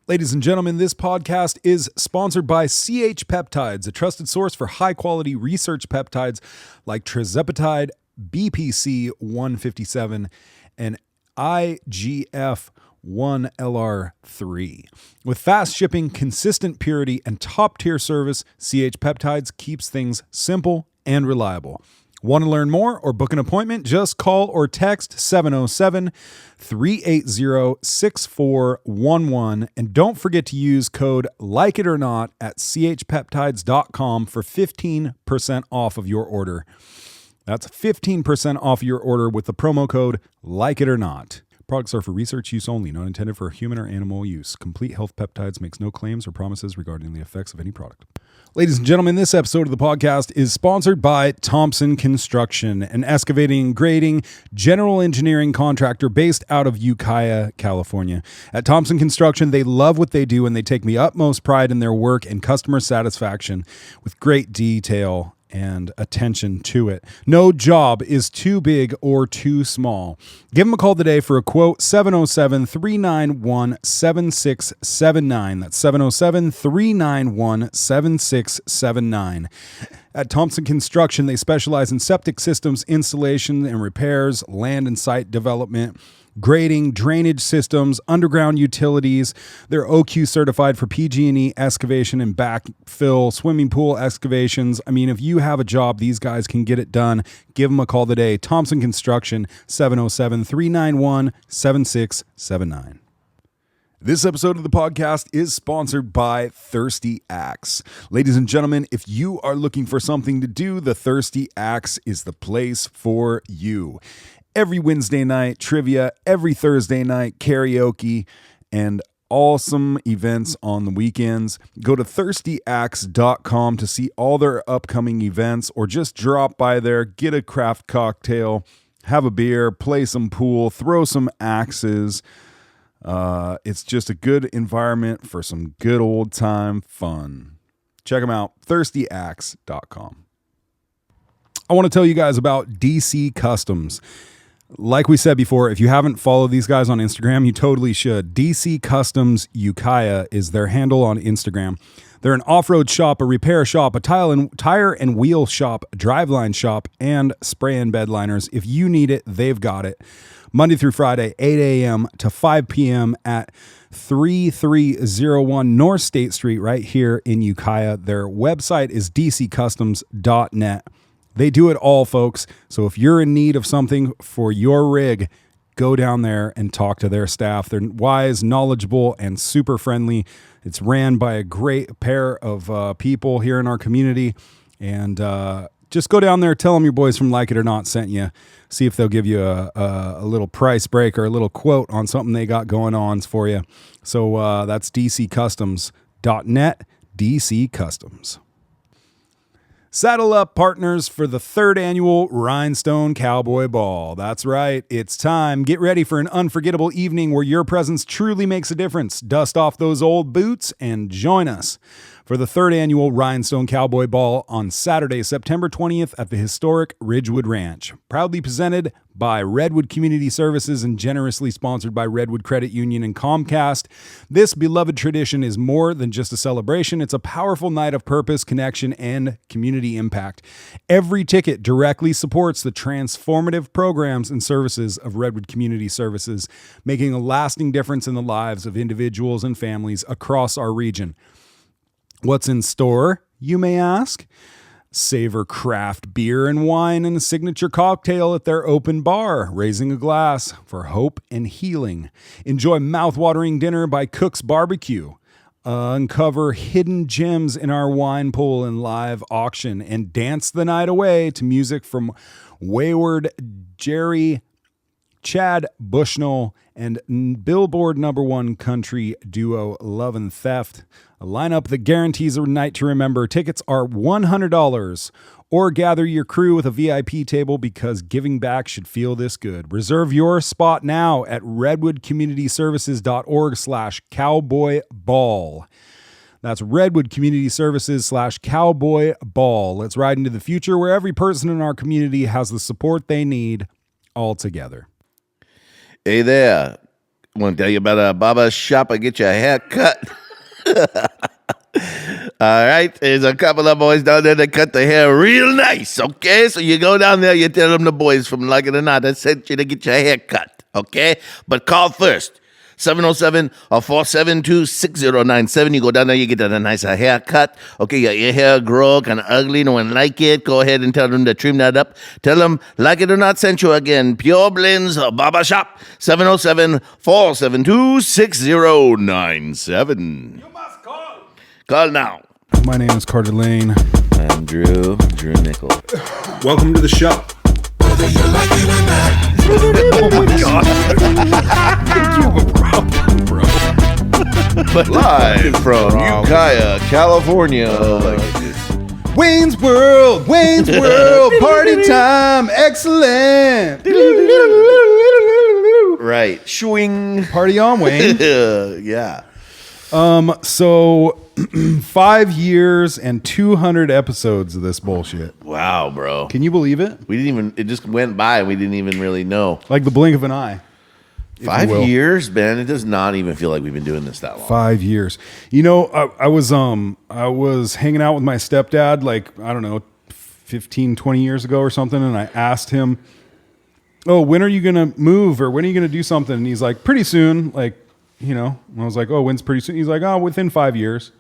Ladies and gentlemen, this podcast is sponsored by CH Peptides, a trusted source for high-quality research peptides like tirzepatide, BPC 157, and IGF 1LR3. With fast shipping, consistent purity, and top-tier service, CH Peptides keeps things simple and reliable. Want to learn more or book an appointment? Just call or text 707-380-6411. And don't forget to use code LikeItOrNot at chpeptides.com for 15% off of your order. That's 15% off your order with the promo code LikeItOrNot. Products are for research use only, not intended for human or animal use. Complete Health Peptides makes no claims or promises regarding the effects of any product. Ladies and gentlemen, this episode of the podcast is sponsored by Thompson Construction, an excavating and grading general engineering contractor based out of Ukiah, California. At Thompson Construction, they love what they do and they take the utmost pride in their work and customer satisfaction with great detail and attention to it. No job is too big or too small. Give them a call today for a quote, 707-391-7679. That's 707-391-7679. At Thompson Construction, they specialize in septic systems installation and repairs, land and site development, grading, drainage systems, underground utilities. They're OQ certified for PG&E excavation and backfill, swimming pool excavations. I mean, if you have a job, these guys can get it done. Give them a call today. Thompson Construction, 707-391-7679. This episode of the podcast is sponsored by Thirsty Axe. Ladies and gentlemen, if you are looking for something to do, the Thirsty Axe is the place for you. Every Wednesday night, trivia. Every Thursday night, karaoke, and awesome events on the weekends. Go to thirstyaxe.com to see all their upcoming events, or just drop by there, get a craft cocktail, have a beer, play some pool, throw some axes. It's just a good environment for some good old time fun. Check them out, thirstyaxe.com. I want to tell you guys about DC Customs. Like we said before, if you haven't followed these guys on Instagram, you totally should. DC Customs Ukiah is their handle on Instagram. They're an off-road shop, a repair shop, a tire and wheel shop, a driveline shop, and spray and bed liners. If you need it, they've got it. Monday through Friday, 8 a.m. to 5 p.m. at 3301 North State Street right here in Ukiah. Their website is dccustoms.net. They do it all, folks. So if you're in need of something for your rig, go down there and talk to their staff. They're wise, knowledgeable, and super friendly. It's ran by a great pair of people here in our community. And just go down there, tell them your boys from Like It or Not sent you. See if they'll give you a little price break or a little quote on something they got going on for you. So that's dccustoms.net, DC Customs. Saddle up, partners, for the third annual Rhinestone Cowboy Ball. That's right, it's time. Get ready for an unforgettable evening where your presence truly makes a difference. Dust off those old boots and join us for the third annual Rhinestone Cowboy Ball on Saturday, September 20th at the historic Ridgewood Ranch. Proudly presented by Redwood Community Services and generously sponsored by Redwood Credit Union and Comcast. This beloved tradition is more than just a celebration. It's a powerful night of purpose, connection, and community impact. Every ticket directly supports the transformative programs and services of Redwood Community Services, making a lasting difference in the lives of individuals and families across our region. What's in store, you may ask? Savor craft beer and wine and a signature cocktail at their open bar, raising a glass for hope and healing. Enjoy mouth-watering dinner by Cook's Barbecue. Uncover hidden gems in our wine pool and live auction, and dance the night away to music from Wayward Jerry, Chad Bushnell, and Billboard #1 country duo Love and Theft. A lineup that guarantees a night to remember. Tickets are $100. Or gather your crew with a VIP table, because giving back should feel this good. Reserve your spot now at redwoodcommunityservices.org/cowboyball. That's redwoodcommunityservices/cowboyball. Let's ride into the future where every person in our community has the support they need all together. Hey there. Want to tell you about a barber shop and get your hair cut. All right, there's a couple of boys down there that cut the hair real nice, okay? So you go down there, you tell them the boys from Like It or Not that sent you to get your hair cut, okay? But call first. 707 or 472-6097. You go down there, you get a nice haircut. Okay, your hair grow kind of ugly, no one like it. Go ahead and tell them to trim that up. Tell them, Like It or Not sent you again. Pure Blends Barber Shop, 707-472-6097. You must call. Call now. My name is Carter Lane. I'm Drew Nickel. Welcome to the show. Whether you like it or not. Oh my God. bro. Live from Ukiah, California. Wayne's World, party time, excellent. Right. Swing. Party on, Wayne. Yeah. So 5 years and 200 episodes of this bullshit. Wow, bro. Can you believe it? It just went by. We didn't even really know. Like the blink of an eye. if you 5 will. years, man. It does not even feel like we've been doing this that long. 5 years. You know, I was hanging out with my stepdad, like, I don't know, 15, 20 years ago or something. And I asked him, oh, when are you going to move? Or when are you going to do something? And he's like, pretty soon. Like, you know, and I was like, oh, when's pretty soon? He's like, oh, within 5 years.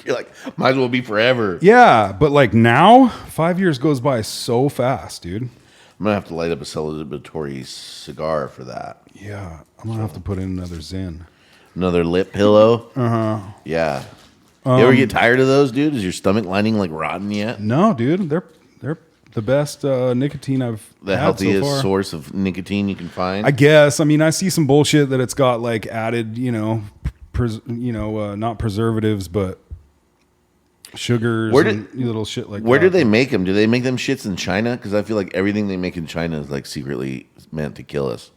You're like, might as well be forever. Yeah. But like now 5 years goes by so fast, dude. I'm going to have to light up a celebratory cigar for that. Yeah. I'm going to have to put in another Zin. Another lip pillow. Yeah. You ever get tired of those, dude? Is your stomach lining like rotten yet? No, dude. They're the best nicotine I've The had healthiest so far. source of nicotine you can find. I guess. I mean, I see some bullshit that it's got like added, not preservatives, but sugars and little shit like that. Where do they make them? Do they make them shits in China? Because I feel like everything they make in China is like secretly meant to kill us.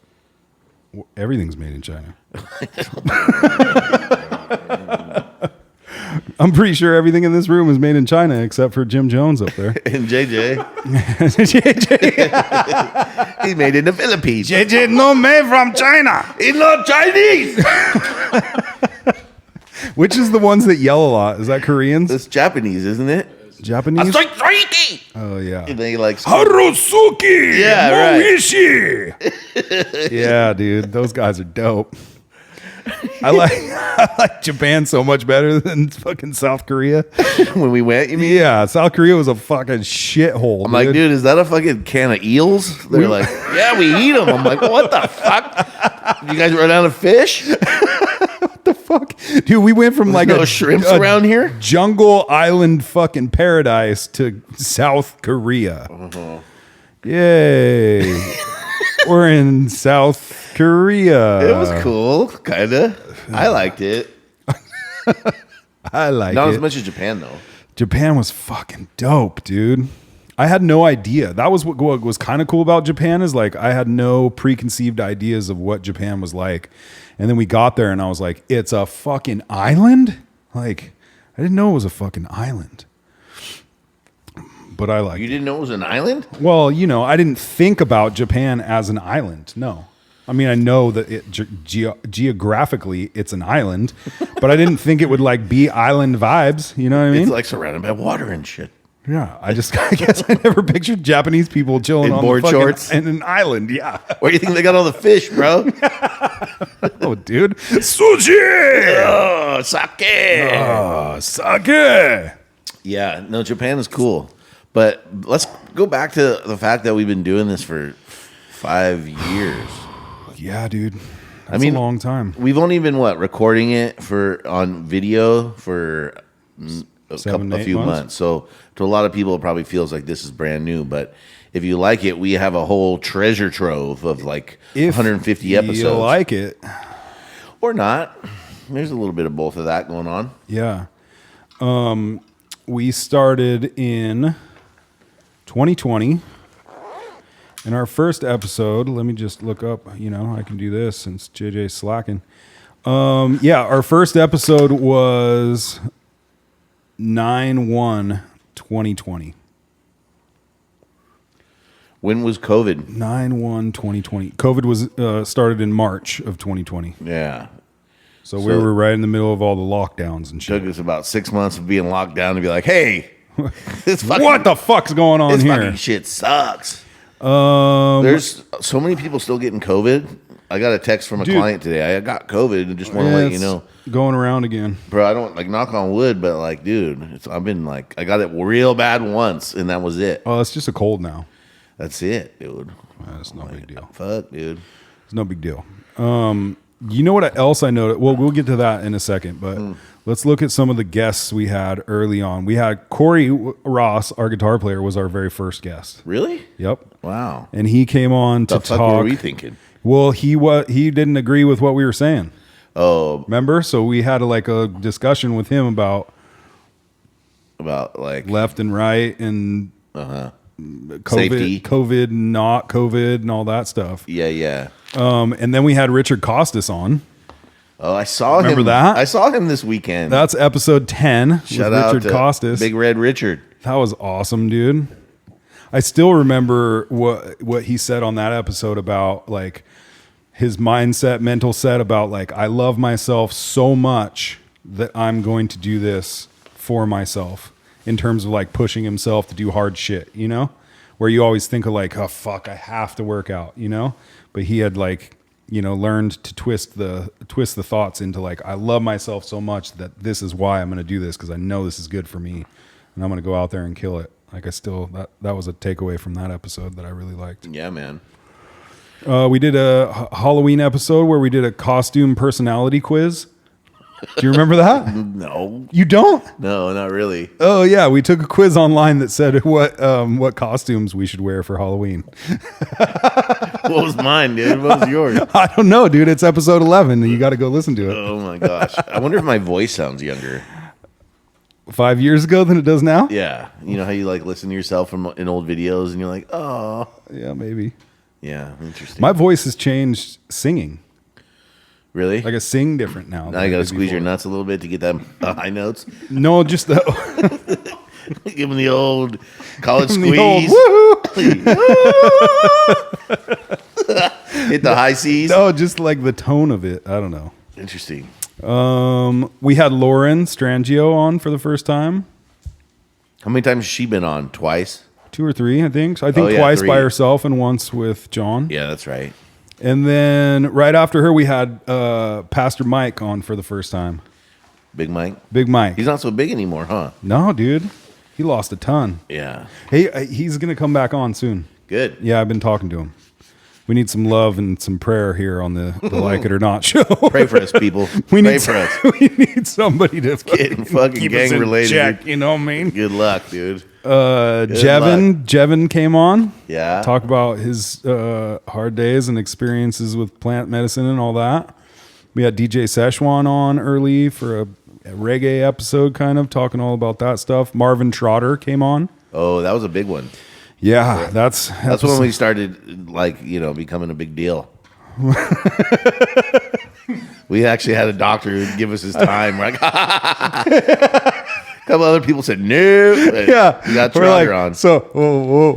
Everything's made in China. I'm pretty sure everything in this room is made in China except for Jim Jones up there. And JJ, JJ, he's made in the Philippines. JJ no made from China. He's not Chinese. Which is the ones that yell a lot? Is that Koreans? It's Japanese, isn't it? Japanese? Asoitriki! Oh yeah. And they like Harusuki. Yeah, right. Moishi. Yeah, dude, those guys are dope. I like Japan so much better than fucking South Korea. when we went, you mean? Yeah, South Korea was a fucking shithole. I'm like, dude, is that a fucking can of eels? They're like, yeah, we eat them. I'm like, what the fuck? You guys run out of fish? What the fuck, dude? We went from like no shrimps around here. Jungle Island fucking paradise to South Korea. Yay! We're in South Korea. It was cool, kinda. I liked it. I like Not it. as much as Japan though. Japan was fucking dope, dude. I had no idea. That was what was kind of cool about Japan is like I had no preconceived ideas of what Japan was like. And then we got there and I was like, it's a fucking island? Like, I didn't know it was a fucking island. But I like You didn't know it was an island? Well, I didn't think about Japan as an island. No. I mean, I know that geographically it's an island, but I didn't think it would like be island vibes. You know what I mean? It's like surrounded by water and shit. Yeah, I guess I never pictured Japanese people chilling In on board the fucking, shorts? in an island. Yeah. Where do you think they got all the fish, bro? Oh, dude. Sushi! Oh, sake. Oh, sake! Yeah, no, Japan is cool. But let's go back to the fact that we've been doing this for 5 years. Yeah, dude. That's mean, a long time. We've only been recording it on video for a 7-8 few months. So to a lot of people, it probably feels like this is brand new. But if you like it, we have a whole treasure trove of like 150 episodes. You like it. Or not. There's a little bit of both of that going on. Yeah. We started in 2020. In our first episode, let me just look up, I can do this since JJ's slacking. Our first episode was 9/1/2020. When was COVID? 9/1/2020. COVID was started in March of 2020. Yeah. So we were right in the middle of all the lockdowns and shit. Took us about 6 months of being locked down to be like, hey, this fucking, What the fuck's going on this here? fucking shit sucks. There's so many people still getting COVID. I got a text from a client today. I got COVID and just want to let you know. Going around again. Bro, I don't like knock on wood, but like, dude, I've been like, I got it real bad once and that was it. Oh, it's just a cold now. That's it, dude. That's no big deal. Fuck, dude. It's no big deal. You know what else I noticed? Well, we'll get to that in a second, but let's look at some of the guests we had early on. We had Corey Ross, our guitar player, was our very first guest. Really? Yep. Wow. And he came on to The fuck talk. were we thinking? Well, he didn't agree with what we were saying. Oh, Remember? So we had like a discussion with him about about like left and right and COVID, Safety. COVID, not COVID, and all that stuff. yeah. And then we had Richard Costas on. Oh, I saw him. Remember that? I saw him this weekend. That's episode 10 Shout with out Richard to Costas. Big Red Richard. That was awesome, dude. I still remember what he said on that episode about like his mindset, mental set about like, I love myself so much that I'm going to do this for myself in terms of like pushing himself to do hard shit, you know, where you always think of like, oh fuck, I have to work out, you know, but he had like, you know, learned to twist the thoughts into like, I love myself so much that this is why I'm going to do this. Cause I know this is good for me and I'm going to go out there and kill it. Like I still, that was a takeaway from that episode that I really liked. Yeah, man. We did a Halloween episode where we did a costume personality quiz. Do you remember that? No, You don't? no, not really. Oh yeah, we took a quiz online that said what costumes we should wear for Halloween. What was mine, dude? What was yours? I don't know, dude. It's episode 11. And you got to go listen to it. Oh my gosh. I wonder if my voice sounds younger. 5 years ago than it does now. Yeah. You know how you like listen to yourself in old videos and you're like, oh. Yeah, maybe. Yeah, interesting. My voice has changed singing. Really? Like I sing different now. Now than you I got to did squeeze your before. nuts a little bit to get them high notes. No, just the Give them the old college the squeeze. old woohoo. Hit the high C's. No, just like the tone of it. I don't know. Interesting. We had Lauren Strangio on for the first time. How many times has she been on? Twice? 2 or 3, I think. I think Oh, yeah, twice 3. by herself and once with John. Yeah, that's right. And then right after her, we had Pastor Mike on for the first time. Big Mike. Big Mike. He's not so big anymore, huh? No, dude. He lost a ton. Yeah. Hey, he's going to come back on soon. Good. Yeah, I've been talking to him. We need some love and some prayer here on the Like It or Not show. Pray for us, people. we Pray need for us. we need somebody to fucking keep us in gang-related. check, you know what I mean? Good luck, dude. Jevin came on. Yeah. Talk about his hard days and experiences with plant medicine and all that. We had DJ Szechuan on early for a reggae episode, kind of talking all about that stuff. Marvin Trotter came on. Oh, that was a big one. Yeah, that's When we started, like, you know, becoming a big deal. We actually had a doctor who'd give us his time. We're like, a couple other people said no. But yeah. we got We're Trotter like, on. So,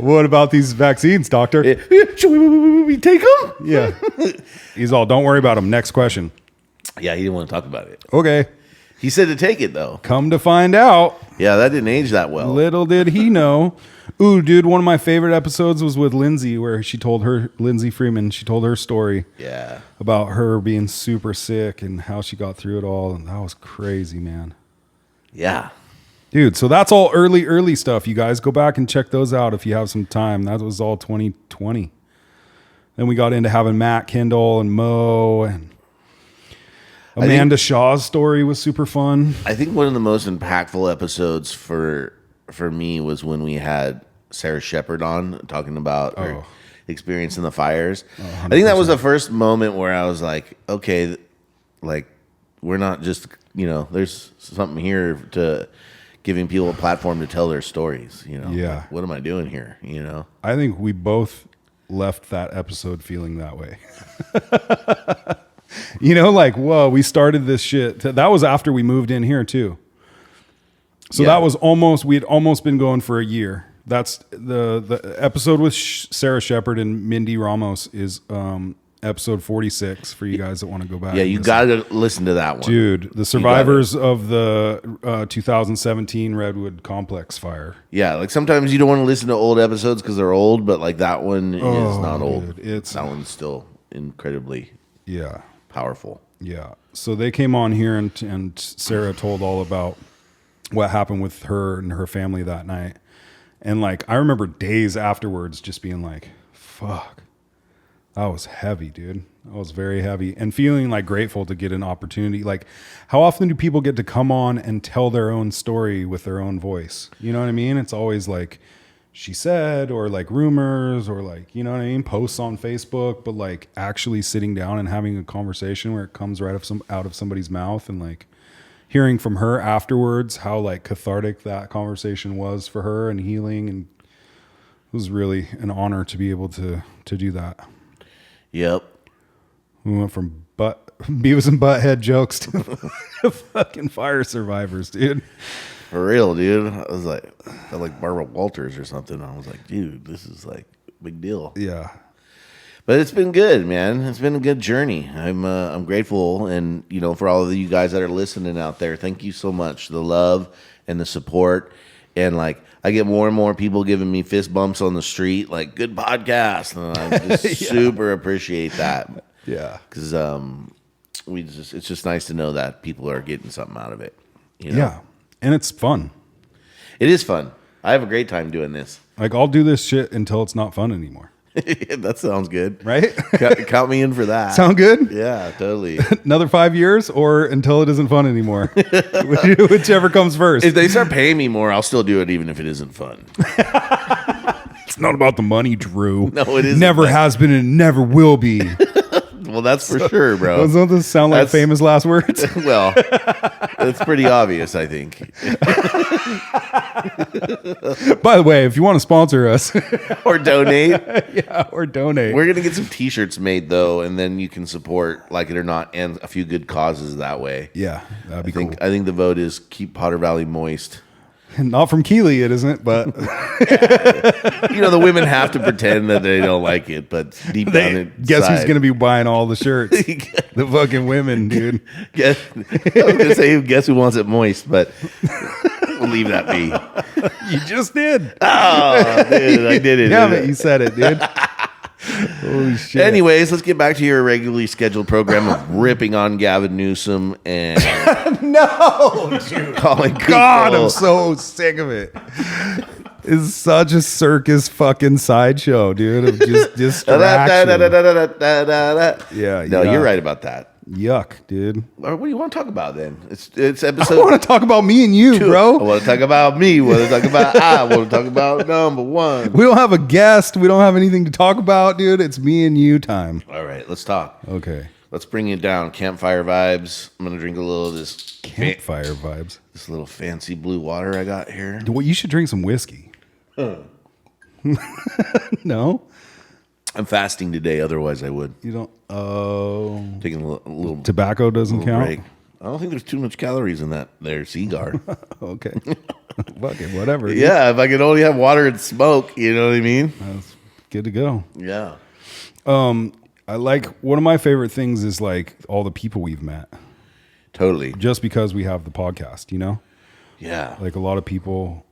what about these vaccines, doctor? Should we take them? Yeah. He's all, don't worry about them. Next question. Yeah, he didn't want to talk about it. Okay. He said to take it though. Come to find out, Yeah, that didn't age that well. little did he know. Ooh, dude, one of my favorite episodes was with Lindsay, where Lindsay Freeman, she told her story Yeah. about her being super sick and how she got through it all. And that was crazy, man. Yeah. Dude, so that's all early stuff. You guys go back and check those out if you have some time. That was all 2020. Then we got into having Matt Kendall and Mo, and Amanda Shaw's story was super fun. I think one of the most impactful episodes for me was when we had Sarah Shepard on talking about her experience in the fires. I think that was the first moment where I was like, okay, like we're not just, you know, there's something here to giving people a platform to tell their stories, you know. Yeah. Like, what am I doing here, you know? I think we both left that episode feeling that way. You know, like, whoa, we started this shit. That was after we moved in here too. So Yeah. that was we had almost been going for a year That's the episode with Sarah Shepard and Mindy Ramos is episode 46 for you guys that want to go back. Yeah, and you listen. got to listen to that one. Dude, the survivors of the 2017 Redwood Complex fire. Yeah, like sometimes you don't want to listen to old episodes because they're old, but like that one is not old. dude, that one's still incredibly Yeah. powerful. Yeah. So they came on here and Sarah told all about what happened with her and her family that night. And like, I remember days afterwards just being like, fuck, that was heavy, dude. That was very heavy. And feeling like grateful to get an opportunity. Like, how often do people get to come on and tell their own story with their own voice? You know what I mean? It's always like, she said, or like rumors, or like, you know what I mean? Posts on Facebook, but like actually sitting down and having a conversation where it comes right out of somebody's mouth, and like hearing from her afterwards how like cathartic that conversation was for her and healing. And it was really an honor to be able to do that. Yep. We went from Beavis and Butthead jokes to fucking fire survivors, dude. For real, dude. I was like, I felt like Barbara Walters or something. I was like, dude, this is like a big deal. Yeah. But it's been good, man. It's been a good journey. I'm grateful, and you know, for all of you guys that are listening out there, thank you so much. The love and the support, and like I get more and more people giving me fist bumps on the street, like good podcast, and I just super appreciate that. Yeah. Because it's just nice to know that people are getting something out of it. You know? Yeah. And it's fun. It is fun. I have a great time doing this. Like, I'll do this shit until it's not fun anymore. That sounds good. Right? Count me in for that. Sound good? Yeah, totally. Another 5 years or until it isn't fun anymore? Whichever comes first. If they start paying me more, I'll still do it even if it isn't fun. It's not about the money, Drew. No, it isn't. Never has been and never will be. Well, that's for sure, bro. Doesn't this sound like famous last words? Well, it's pretty obvious, I think. By the way, if you want to sponsor us Or donate. or donate. We're going to get some t-shirts made, though, and then you can support, like it or not, and a few good causes that way. Yeah, that'd be cool. I think the vote is keep Potter Valley moist. Not from Keeley, it isn't, but You know, the women have to pretend that they don't like it, but deep down inside. guess who's going to be buying all the shirts? The fucking women, dude. I was going to say, guess who wants it moist, but we'll leave that be. You just did. Oh, dude, I did it. Damn it, you said it, dude. Holy shit. Anyways, let's get back to your regularly scheduled program of ripping on Gavin Newsom and No, dude. calling God, people- I'm so sick of it. It's such a circus fucking sideshow, dude, of just distraction. Yeah, No, yuck. you're right about that. Yuck, dude. What do you want to talk about then? It's I episode want to talk about me and you, 2. bro. I want to talk about me. I want to talk about I want to talk about number 1. We don't have a guest. We don't have anything to talk about, dude. It's me and you time. All right, let's talk. Okay. Let's bring it down. Campfire vibes. I'm gonna drink a little of this Campfire vibes. this little fancy blue water I got here. Well, you should drink some whiskey. No? I'm fasting today, otherwise I would. You don't. Oh. Taking a little Tobacco doesn't little count? break. I don't think there's too much calories in that there cigar. Okay. Fuck it, whatever. dude. Yeah, if I could only have water and smoke, you know what I mean? That's good to go. Yeah. I like, one of my favorite things is like all the people we've met Totally. just because we have the podcast, you know? Yeah. Like a lot of people.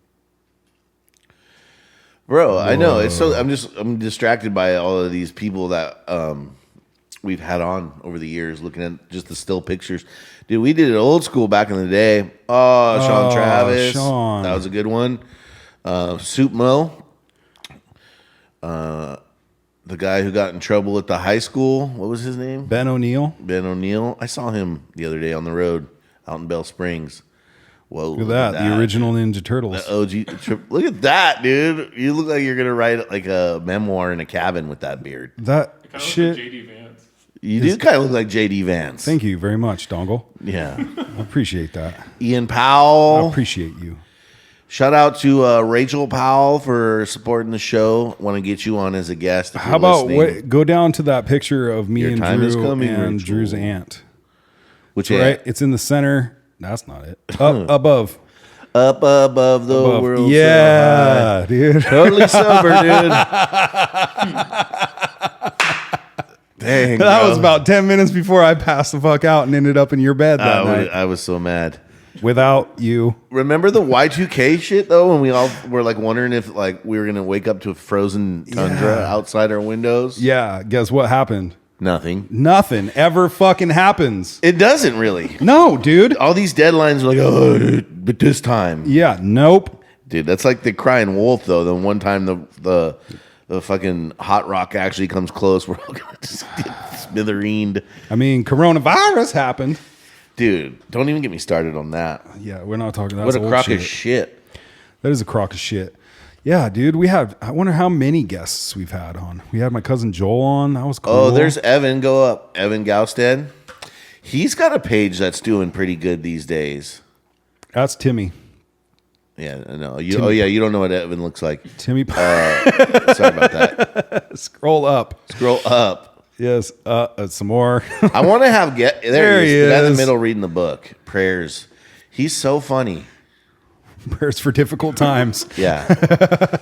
Bro, I know. It's so I'm distracted by all of these people that we've had on over the years, looking at just the still pictures. Dude, we did it old school back in the day. Oh, Sean Travis. Sean. That was a good one. Soup Mo. The guy who got in trouble at the high school. What was his name? Ben O'Neill. Ben O'Neill. I saw him the other day on the road out in Bell Springs. Whoa. Look at that. The original Ninja Turtles. OG trip. Look at that, dude. You look like you're gonna write like a memoir in a cabin with that beard. That Kind of shit. like JD Vance. You do kind of look like JD Vance. Thank you very much, Dongle. Yeah. I appreciate that. Ian I Powell. appreciate you. Shout out to Rachel Powell for supporting the show. Want to get you on as a guest. If How you're about listening. go down to that picture of me Your and time is Drew coming, and Rachel. Drew's aunt? Which Right? It's in the center. That's not it. Up above. Up above the world. Yeah, So dude. high. Totally sober, dude. Dang, That bro. was about 10 minutes before I passed the fuck out and ended up in your bed that night I was so mad. without you. Remember the Y2K shit though, when we all were like wondering if like we were gonna wake up to a frozen tundra Yeah. outside our windows? Yeah, guess what happened? Nothing. Nothing ever fucking happens. It doesn't really. No, dude. All these deadlines are like, oh, but this time, Yeah, nope. dude. That's like the crying wolf though. The one time the fucking hot rock actually comes close, we're all gonna just get smithereened. I mean, coronavirus happened. Dude, don't even get me started on that. Yeah, we're not talking. That's What a old crock shit. of shit. That is a crock of shit. Yeah, dude. I wonder how many guests we've had on. We had my cousin Joel on. That was cool. Oh, there's Evan. Go up. Evan Gausted. He's got a page that's doing pretty good these days. That's Timmy. Yeah, I know. Oh, yeah, you don't know what Evan looks like. Timmy. Sorry about that. Scroll up. Scroll up. Yes. Some more. I want to have there he he is. The guy in the is. middle reading the book. Prayers. He's so funny. Prayers for difficult times. Yeah,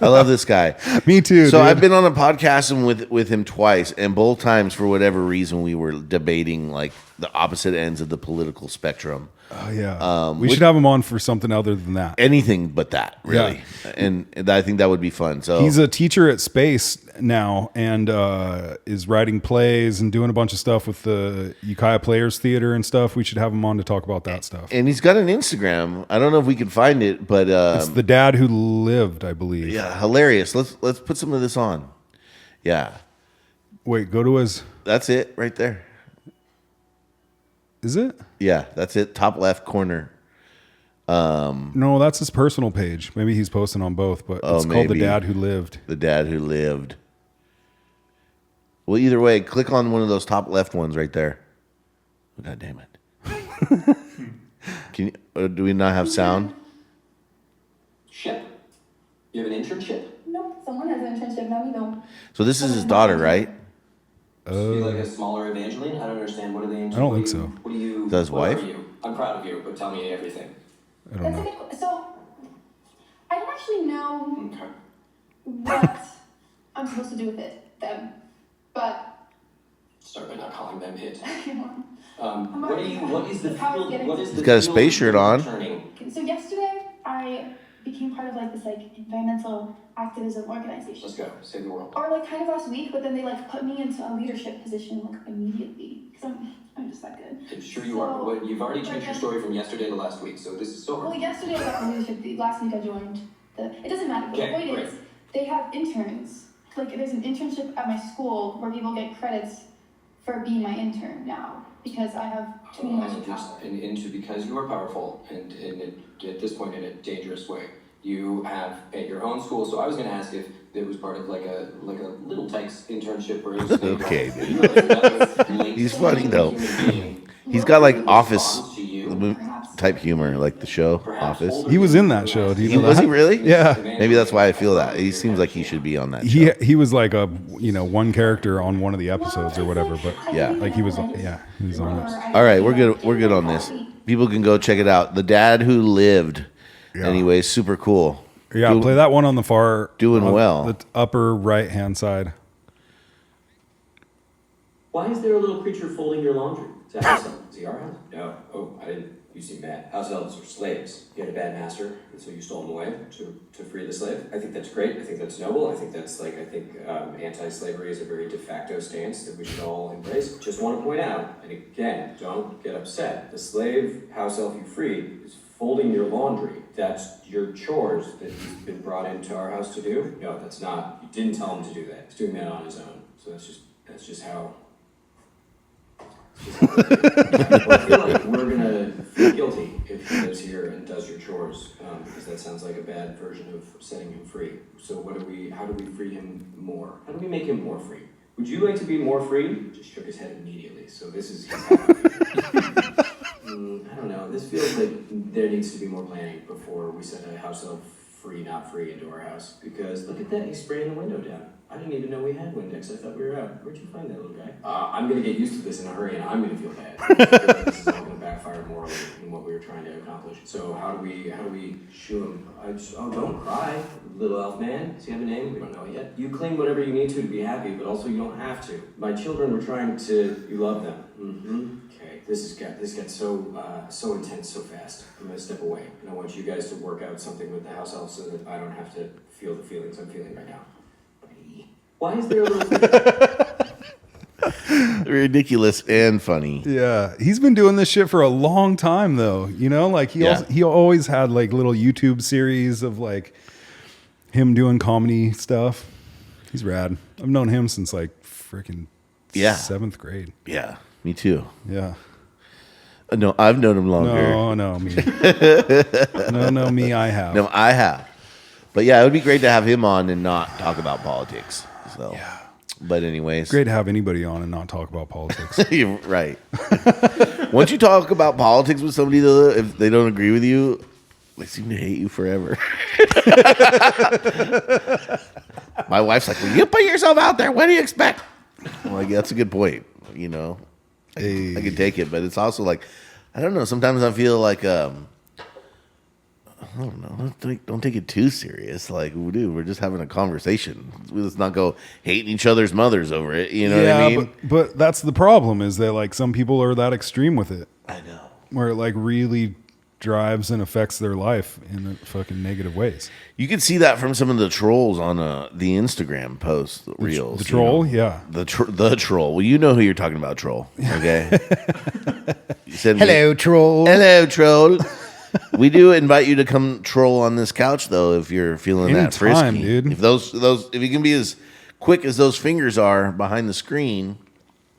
I love this guy. Me too. So dude. I've been on a podcast with him twice, and both times for whatever reason we were debating like the opposite ends of the political spectrum. Oh yeah. We which- should have him on for something other than that. Anything but that, really. And I think that would be fun. So He's a teacher at Space now and is writing plays and doing a bunch of stuff with the Ukiah Players Theater and stuff. We should have him on to talk about that stuff. and he's got an Instagram. I don't know if we can find it, but It's the dad who lived, I believe. yeah, hilarious. Let's put some of this on. Yeah, Wait, go to his. that's it right there. Is it? Yeah, that's it. Top left corner. No, that's his personal page. Maybe he's posting on both, but Oh, it's called The maybe. Dad Who Lived. The dad who lived. Well, either way, click on one of those top left ones right there. Oh, God damn it. Can you, do we not have sound? Ship? You have an internship? No, someone has an internship, not me though. So this is his daughter, right? Be like a smaller Evangeline? I don't understand. What are they into? I don't What think do you- so. What do you? Is that his what wife? Are you? I'm proud of you, but tell me everything. I don't That's a know. good. So, I don't actually know Okay. what I'm supposed to do with it, them, but Start by not calling them it. you know. What do you? What is the field? What is the? He's got a field space shirt you're on. returning? Okay, so yesterday I became part of like this environmental activism organization. Let's go. Save the world. Or like kind of last week, but then they like put me into a leadership position like immediately because I'm just that good. I'm sure you are. But you've already changed your story from yesterday to last week, so this is so Well, hard. yesterday I got the leadership. Last week I joined the. It doesn't matter. But Okay, the point great. is, they have interns. Like there's an internship at my school where people get credits for being my intern now because I have too much power. And into because you are powerful and at this point in a dangerous way. You have at your own school. So I was going to ask if it was part of like a Little Tykes internship where it was Okay, dude. You know, there's another link He's funny, though. human being He's got like Office responds to you. type humor, like the show Perhaps Office. older He was in that show. Do you know Was that? he really? Yeah. Maybe that's why I feel that. He seems like he should be on that show. He was like a one character on one of the episodes or whatever, but Yeah. like he was on it. All right, we're good. We're good on this. People can go check it out. The Dad Who Lived. Yeah. Anyway, super cool. Yeah, Do- play that one on the far Doing on well. the upper right hand side. Why is there a little creature folding your laundry? Is that house elf? Is he our house? No. Oh, I didn't. You seem mad. House elves are slaves. You had a bad master, and so you stole him away to free the slave. I think that's great. I think that's noble. I think anti-slavery is a very de facto stance that we should all embrace. Just want to point out, and again, don't get upset. The slave house elf you freed is folding your laundry. That's your chores that he's been brought into our house to do. No, that's not. You didn't tell him to do that. He's doing that on his own. So that's just how. I feel like we're gonna feel guilty if he lives here and does your chores, because that sounds like a bad version of setting him free. So how do we free him more? How do we make him more free? Would you like to be more free? Just shook his head immediately. So this is I don't know. This feels like there needs to be more planning before we set a house elf free, not free into our house. Because look at that, he's spraying the window down. I didn't even know we had Windex. I thought we were out. Where'd you find that little guy? I'm gonna get used to this in a hurry, and I'm gonna feel bad. I feel like this is all gonna backfire morally in what we were trying to accomplish. So how do we shoo him? Don't cry, little elf man. Does he have a name? We don't know it yet. You claim whatever you need to be happy, but also you don't have to. My children were trying to. You love them. Mm-hmm. Okay. This got so intense so fast. I'm gonna step away, and I want you guys to work out something with the house elf so that I don't have to feel the feelings I'm feeling right now. Why is there a little Ridiculous and funny. Yeah, he's been doing this shit for a long time, though. You know, like he always had like little YouTube series of like him doing comedy stuff. He's rad. I've known him since like freaking 7th grade. Yeah, me too. Yeah. No, I've known him longer. No, me. no, me. I have. No, I have. But yeah, it would be great to have him on and not talk about politics. So, Yeah. But anyways, Great to have anybody on and not talk about politics. You're right. Once you talk about politics with somebody, though, if they don't agree with you, they seem to hate you forever. My wife's like, "Well, you put yourself out there. What do you expect?" I'm like, that's a good point. You know, I can take it, but it's also like, I don't know. Sometimes I feel like, I don't know. Don't take it too serious. Like, dude, we're just having a conversation. Let's not go hating each other's mothers over it. You know what I mean? But that's the problem is that like some people are that extreme with it, I know. where it like really drives and affects their life in fucking negative ways. You can see that from some of the trolls on the Instagram posts, the reels. The troll, you know? yeah. The troll. Well, you know who you're talking about, troll. Okay. You said troll. Hello, troll. We do invite you to come troll on this couch, though, if you're feeling that Anytime, frisky. dude. If if you can be as quick as those fingers are behind the screen,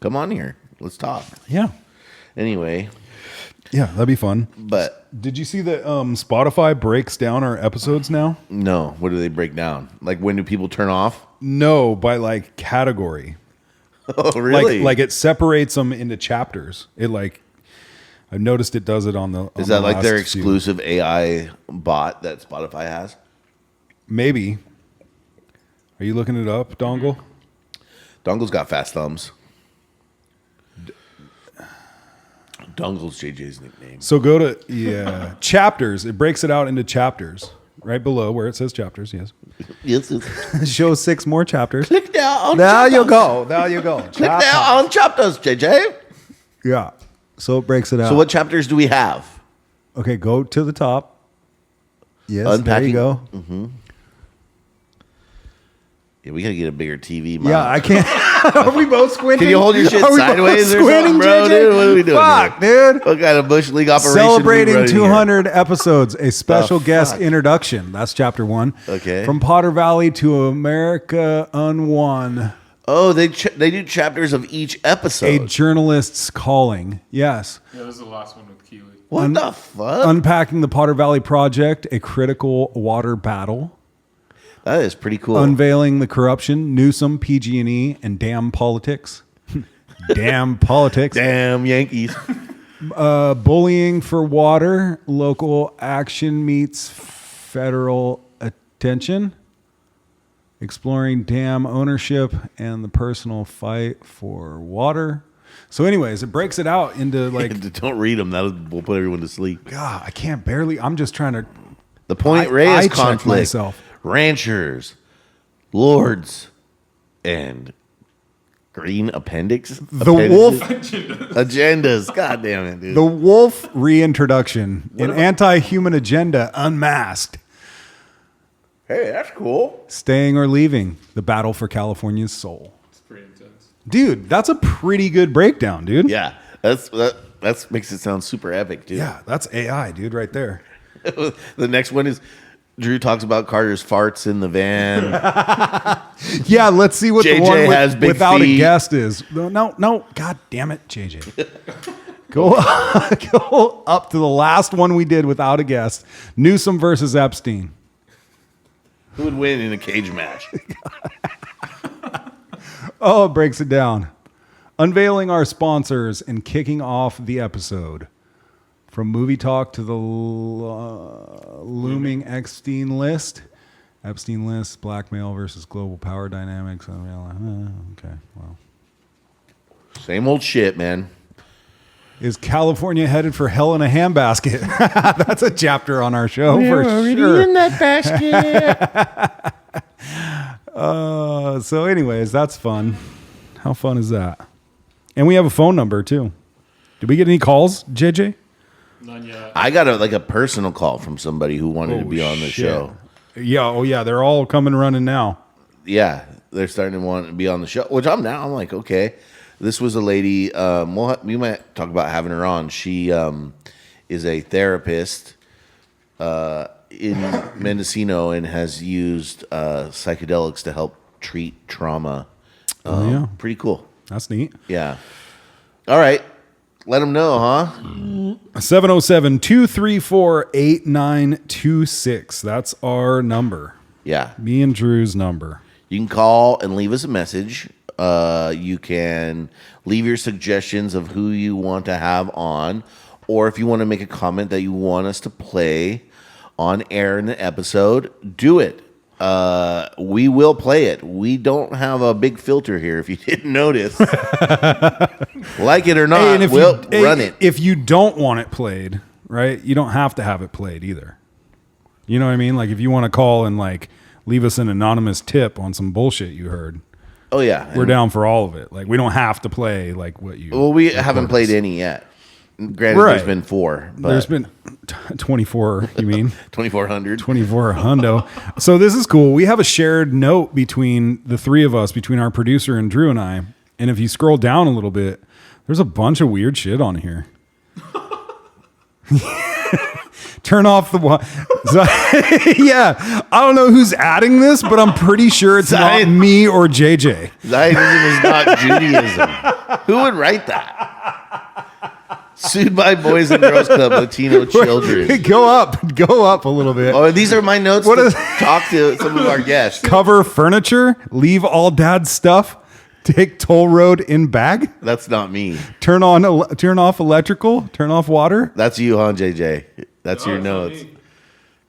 come on here. Let's talk. Yeah. Anyway, Yeah, that'd be fun. but Did you see that Spotify breaks down our episodes now? no, what do they break down? Like, when do people turn off? No, by like category. Oh, really? Like it separates them into chapters. It like I've noticed it does it on the. Is on that the like their last few. exclusive AI bot that Spotify has? Maybe. Are you looking it up, Dongle? Dongle's got fast thumbs. Dongle's JJ's nickname. So go to chapters. It breaks it out into chapters right below where it says chapters. Yes. Yes. Show 6 more chapters. Click now on There chapters. you go. There you go. Click now on chapters, JJ. Yeah. So it breaks it out. So what chapters do we have? Okay, go to the top. Yes. Unpacking. There you go. Yeah, we gotta get a bigger TV. Mount. Yeah, I can't. Are we both squinting? Can you hold your shit Are we both sideways or squinting, something, bro? JJ? Dude, what are we doing? Fuck, here? dude. What kind of bush league operation? Celebrating we running 200 episodes, a special The guest fuck? introduction. That's chapter 1. Okay. From Potter Valley to America Unwon, Here? Oh, they do chapters of each a episode. journalist's calling. Yes. Yeah, that was the last one with Keely. What the fuck? Unpacking the Potter Valley Project, a critical water battle. That is pretty cool. Unveiling the corruption, Newsom, PG&E, and damn politics. Damn politics. Damn Yankees. Bullying for water, local action meets federal attention. Exploring dam ownership and the personal fight for water. So anyways, it breaks it out into like, Don't read them. Will put everyone to sleep. God, I can't barely, I'm just trying to, The Point I Reyes check conflict. myself. Ranchers, lords, and green appendix. The wolf, Agendas. God damn it, dude. the wolf reintroduction, an anti-human agenda unmasked. Hey, that's cool. Staying or leaving, the battle for California's soul. It's pretty intense. Dude, that's a pretty good breakdown, dude. Yeah, that makes it sound super epic, dude. Yeah, that's AI, dude, right there. The next one is Drew talks about Carter's farts in the van. Yeah, let's see what the JJ one has big without feet. a guest is. No, God damn it, JJ. Go up to the last one we did without a guest. Newsom versus Epstein. Who would win in a cage match? Oh, it breaks it down. Unveiling our sponsors and kicking off the episode. From movie talk to the looming Epstein list. Epstein list, blackmail versus global power dynamics. Okay, well. Same old shit, man. Is California headed for hell in a handbasket? That's a chapter on our show for sure. In that basket. So anyways, that's fun. How fun is that? And we have a phone number too. Did we get any calls, JJ? None yet. I got a personal call from somebody who wanted to be on the shit. show. Yeah, oh yeah, they're all coming running now. Yeah, they're starting to want to be on the show, which I'm like, okay. This was a lady. We might talk about having her on. She is a therapist in Mendocino and has used psychedelics to help treat trauma. Yeah. Pretty cool. That's neat. Yeah. All right. Let them know, huh? 707-234-8926. That's our number. Yeah. Me and Drew's number. You can call and leave us a message. You can leave your suggestions of who you want to have on, or if you want to make a comment that you want us to play on air in the episode, do it. We will play it. We don't have a big filter here, if you didn't notice. Like it or not, and if we'll you, run it. If you don't want it played, right, you don't have to have it played either. You know what I mean? Like if you want to call and like leave us an anonymous tip on some bullshit you heard, Oh, yeah. we're down for all of it. Like we don't have to play like what you. Well, we recorded. haven't played any yet. Granted, Right. there's been 4. But There's been 24. You mean 2,400. 24 hundo. So this is cool. We have a shared note between the three of us, between our producer and Drew and I. And if you scroll down a little bit, there's a bunch of weird shit on here. Turn off the so, yeah, I don't know who's adding this, but I'm pretty sure it's not me or JJ. Zionism is not Judaism. Who would write that? Sued by Boys and Girls Club Latino children. Go up a little bit. Oh, these are my notes What to is- talk to some of our guests. Cover furniture, leave all dad's stuff, take toll road in bag, That's not me. turn off electrical, turn off water. That's you, huh, JJ? That's your it's not notes. me.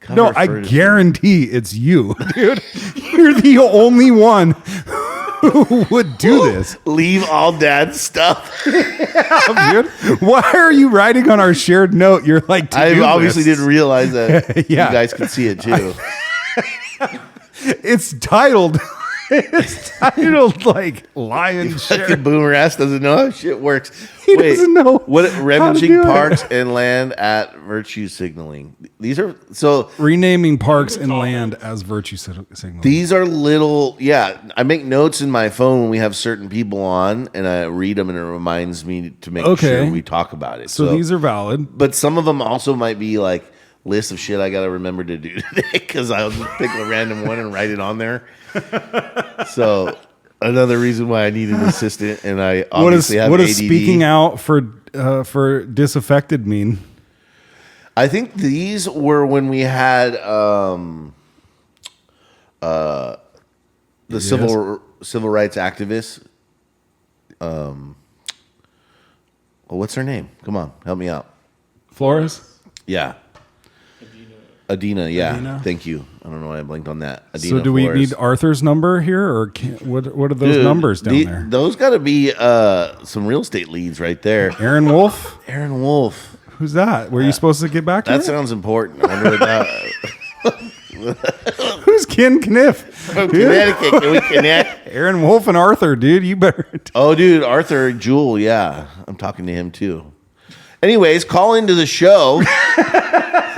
Cover No, I furniture. guarantee it's you, dude. You're the only one who would do this, Leave all dad's stuff. dude. Why are you writing on our shared note? You're like, to I do obviously this. didn't realize that Yeah. you guys could see it too. It's titled. It's titled like lion Fucking share. boomer ass doesn't know how shit works. He doesn't know what how to ravaging do it. parks and land at virtue signaling. These are so. Renaming parks and land as virtue signal. These are little, yeah. I make notes in my phone when we have certain people on, and I read them, and it reminds me to make Okay. sure we talk about it. So these are valid. but some of them also might be like lists of shit I got to remember to do today because I'll just pick a random one and write it on there. So another reason why I need an assistant, and I obviously have what ADD. does speaking out for disaffected mean? I think these were when we had the civil rights activist. What's her name? Come on, help me out. Flores? Yeah, Adina. Yeah, Adina? thank you. I don't know why I blinked on that. Adina So do we Flores. need Arthur's number here, or what are those Dude, numbers down there? Those got to be some real estate leads right there. Aaron Wolf? Aaron Wolf. Who's that? Were you supposed to get back to That her? sounds important. I wonder what that. Who's Ken Kniff? From Dude. Connecticut, can we connect? Aaron Wolf and Arthur, dude. You better. Oh, dude, Arthur Jewell. Yeah, I'm talking to him too. Anyways, call into the show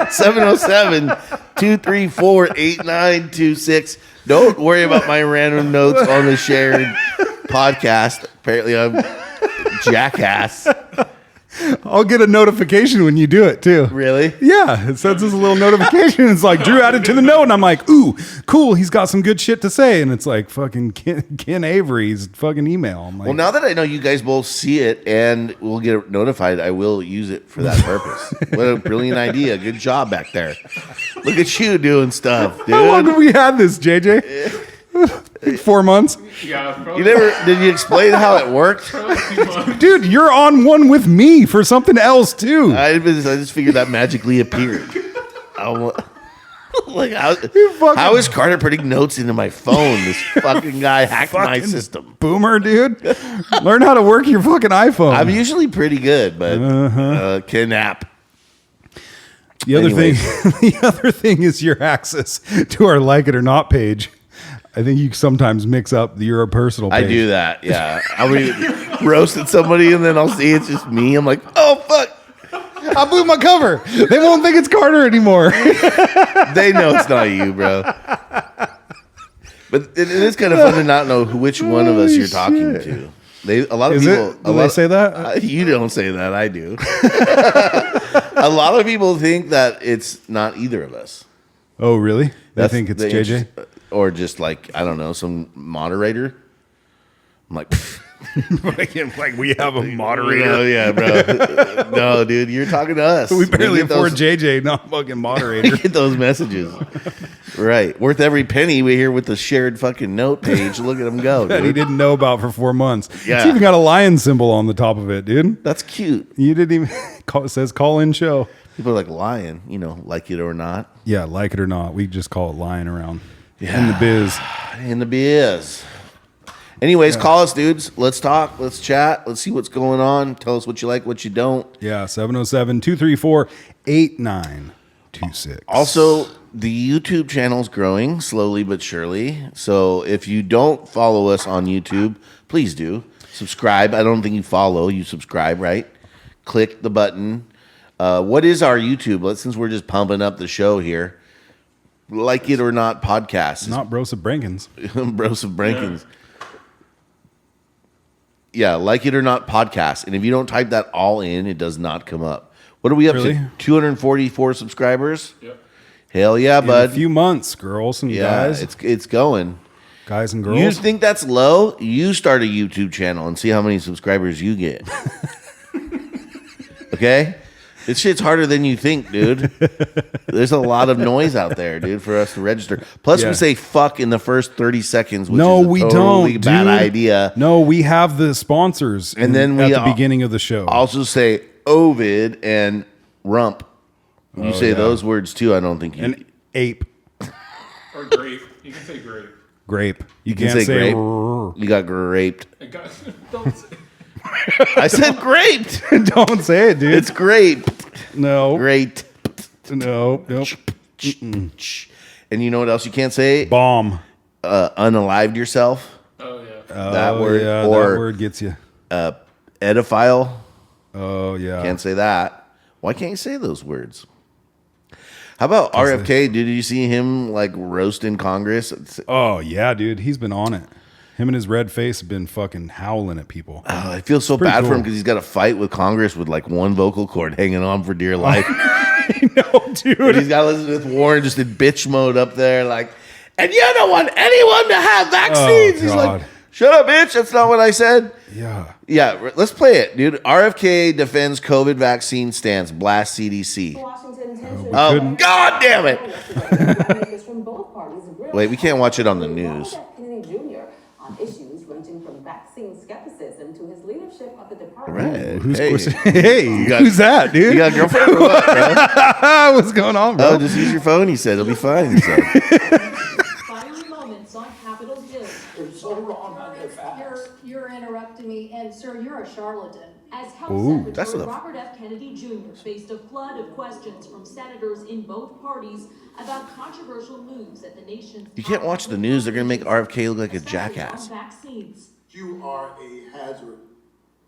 707-234-8926. Don't worry about my random notes on the shared podcast. Apparently, I'm jackass. I'll get a notification when you do it too. Really? Yeah, it sends us a little notification. It's like Drew added to the note, and I'm like, ooh, cool. He's got some good shit to say, and it's like fucking Ken Avery's fucking email. I'm like, Well, now that I know you guys both see it and will get notified, I will use it for that purpose. What a brilliant idea. Good job back there. Look at you doing stuff, dude. how long have we had this, JJ? 4 months. Yeah, probably, You never did you explain how it worked? probably 2 months. Dude, you're on one with me for something else too. I just figured that magically appeared. Like fucking- how is Carter putting notes into my phone? This fucking guy hacked my Fucking system. Boomer, dude. Learn how to work your fucking iPhone. I'm usually pretty good, but can nap. the other anyways. thing, the other thing is your access to our Like It or Not page. I think you sometimes mix up your personal page. I do that, yeah. I'll be roasting somebody and then I'll see it's just me. I'm like, oh fuck. I blew my cover. They won't think it's Carter anymore. They know it's not you, bro. But it is kind of fun to not know which one of us Holy you're talking shit. to. A lot of Is people. it? Do they say that? You don't say that. I do. A lot of people think that it's not either of us. Oh, really? They That's think it's the JJ? or just like I don't know, some moderator. I'm like, like we have a oh yeah, bro. No, dude, you're talking to us. We barely get afford those- JJ, not fucking We moderator. get those messages. Right. Worth every penny we hear with the shared fucking note page. Look at him go, That he dude. didn't know about for 4 months. Yeah. It's even got a lion symbol on the top of it, dude. That's cute. You didn't even it says call in show. People are like lying, like it or not. Yeah, like it or not, we just call it lying around in the biz. In the biz. Anyways, call us, dudes. Let's talk. Let's chat. Let's see what's going on. Tell us what you like, what you don't. Yeah, 707-234-8926. Also, the YouTube channel's growing slowly but surely. So if you don't follow us on YouTube, please do. Subscribe. I don't think you follow. You subscribe, right? Click the button. What is our YouTube? Since we're just pumping up the show here. Like It or Not podcast. Not Brosa Brankins. Bros of Brankins. Yeah, Like It or Not podcast. And if you don't type that all in, it does not come up. What are we up Really? to? 244 subscribers? Yep. Hell yeah, In a bud. few months, girls and Yeah, guys. it's going. Guys and You girls. think that's low? You start a YouTube channel and see how many subscribers you get. Okay? This shit's harder than you think, dude. There's a lot of noise out there, dude, for us to register. Plus, Yeah. we say fuck in the first 30 seconds, which No, is a we totally don't, bad dude. idea. No, we have the sponsors And then we at the beginning of the show. Also say Ovid and rump. You say yeah. those words too. I don't think you and ape. Or grape. You can say grape. Grape. You can can't say grape. rrr. You got graped. It got, don't say, I said graped. Don't say it, dude. It's grape. no. Great. No. Nope. And you know what else you can't say? Bomb. Unalived yourself. oh yeah. That Oh, word. Yeah, Or that word gets you. edophile. Oh, yeah. Can't say that. Why can't you say those words? How about RFK? Did you see him like roasting Congress? Oh, yeah, dude. He's been on it. Him and his red face have been fucking howling at people. Oh, I feel so pretty bad for him cool. because he's got to fight with Congress with like one vocal cord hanging on for dear life. No, And dude. he's got Elizabeth Warren just in bitch mode up there, like, and you don't want anyone to have vaccines. He's like, God. shut up, bitch. That's not what I said. Yeah. Yeah, let's play it, dude. RFK defends COVID vaccine stance, blast CDC. Washington tensions. Oh, God damn it. Lawmakers from both parties agree. Wait, we can't watch it on the news. Robert F. Kennedy Jr. on issues ranging from vaccine skepticism to his leadership of the department. Right. Who's, Hey, hey, got- who's that, dude? you got a girlfriend or what, bro? What's going on, bro? Oh, just use your phone, he said. It'll be fine, he said. Fiery moments on Capitol Hill. You're interrupting me, and sir, you're a charlatan. As Health Ooh, that's Secretary enough. Robert F. Kennedy Jr. faced a flood of questions from senators in both parties about controversial moves at the nation's. You can't watch the news. They're going to make RFK look like a especially jackass. on vaccines. You are a hazard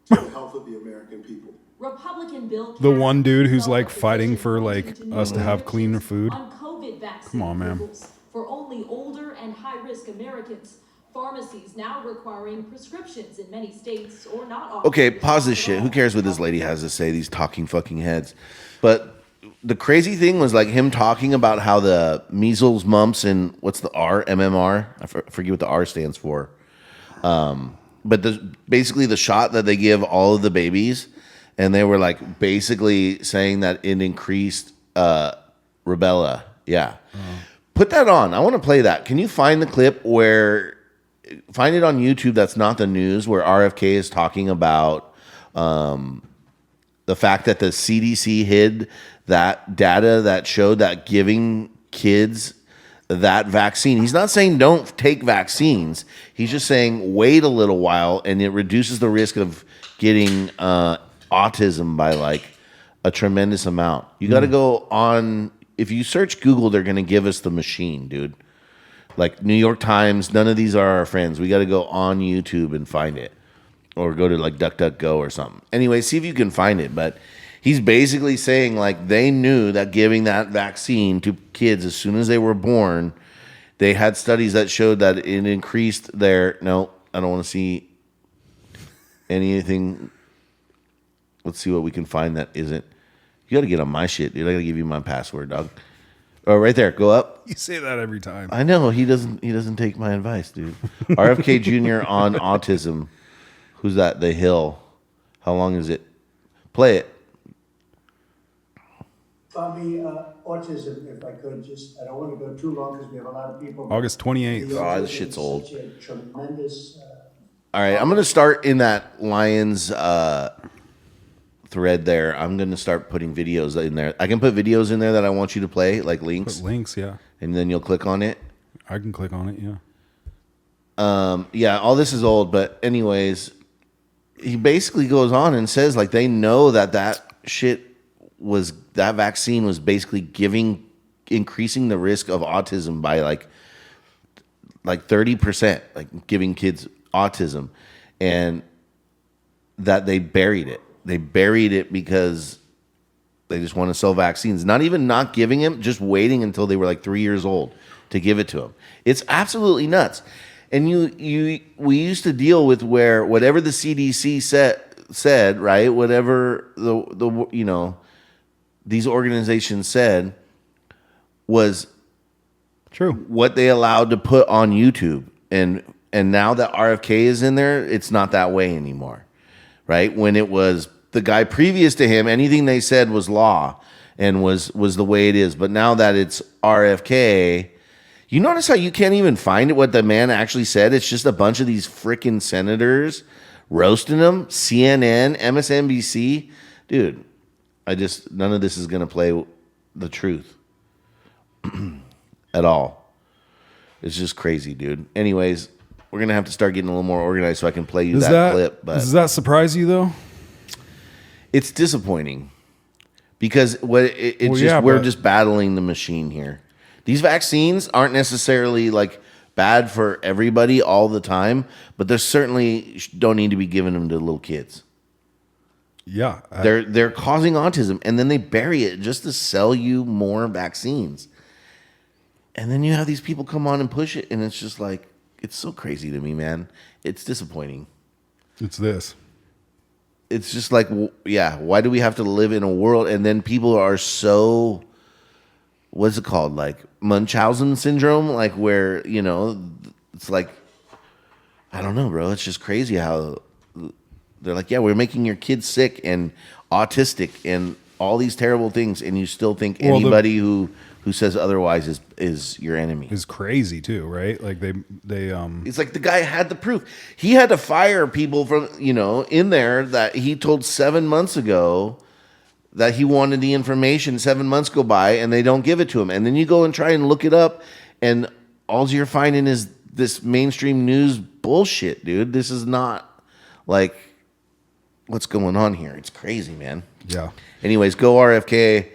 to the health of the American people. Republican Bill. The one dude who's, Cassidy like, held a fighting petition for, pointing like, to new us to have cleaner restrictions food. on COVID vaccine Come on, man. approvals for only older and high-risk Americans. Pharmacies now requiring prescriptions in many states or not offering Okay, pause this at shit. all. Who cares what this lady has to say? These talking fucking heads. But the crazy thing was like him talking about how the measles, mumps, and what's the R? MMR? I forget what the R stands for. But basically the shot that they give all of the babies, and they were like basically saying that it increased rubella. Yeah. Put that on. I want to play that. Can you find the clip where, find it on YouTube that's not the news, where RFK is talking about the fact that the CDC hid that data that showed that giving kids that vaccine. He's not saying don't take vaccines. He's just saying wait a little while and it reduces the risk of getting autism by like a tremendous amount. You got to go on. If you search Google, they're going to give us the machine, dude. Like New York Times, none of these are our friends. We got to go on YouTube and find it, or go to like DuckDuckGo or something. Anyway, see if you can find it. But he's basically saying like they knew that giving that vaccine to kids as soon as they were born, they had studies that showed that it increased their. No, I don't want to see anything. Let's see what we can find that isn't. You got to get on my shit, dude. I got to give you my password, dog. Oh, right there. Go up. You say that every time. I know he doesn't take my advice, dude. RFK Jr. on autism. Who's that? The Hill. How long is it? Play it. Bobby, autism, if I could, just, I don't want to go too long because we have a lot of people. August 28th. Oh, this shit's old. Such a tremendous. All right, I'm gonna start in that Lions thread there. I'm gonna start putting videos in there. I can put videos in there that I want you to play, like links, Put links, yeah. and then you'll click on it. I can click on it, yeah. Yeah, all this is old, but anyways, he basically goes on and says like they know that shit was, that vaccine was basically increasing the risk of autism by like 30%, like giving kids autism, and that they buried it. They buried it because they just want to sell vaccines. Not even not giving him, just waiting until they were like 3 years old to give it to him. It's absolutely nuts. And we used to deal with where whatever the CDC said, right? Whatever the these organizations said was True. what they allowed to put on YouTube. And now that RFK is in there, it's not that way anymore. Right? When it was the guy previous to him, anything they said was law and was the way it is. But now that it's RFK, you notice how you can't even find it what the man actually said? It's just a bunch of these freaking senators roasting him. CNN, MSNBC. Dude, none of this is going to play the truth at all. It's just crazy, dude. Anyways, we're going to have to start getting a little more organized so I can play you that clip. But does that surprise you, though? it's disappointing because we're just battling the machine here. These vaccines aren't necessarily like bad for everybody all the time, but they certainly don't need to be giving them to little kids. Yeah. They're causing autism, and then they bury it just to sell you more vaccines. And then you have these people come on and push it, and it's just like, it's so crazy to me, man. It's disappointing. It's this. It's just like, yeah, why do we have to live in a world? And then people are so, what's it called? Like Munchausen syndrome? Like where, it's like, I don't know, bro. It's just crazy how they're like, yeah, we're making your kids sick and autistic and all these terrible things. And you still think anybody who says otherwise is your enemy. Is crazy too, right? Like they It's like the guy had the proof. He had to fire people from, in there that he told 7 months ago that he wanted the information. 7 months go by and they don't give it to him. And then you go and try and look it up and all you're finding is this mainstream news bullshit, dude. This is not like what's going on here. It's crazy, man. Yeah. Anyways, go RFK.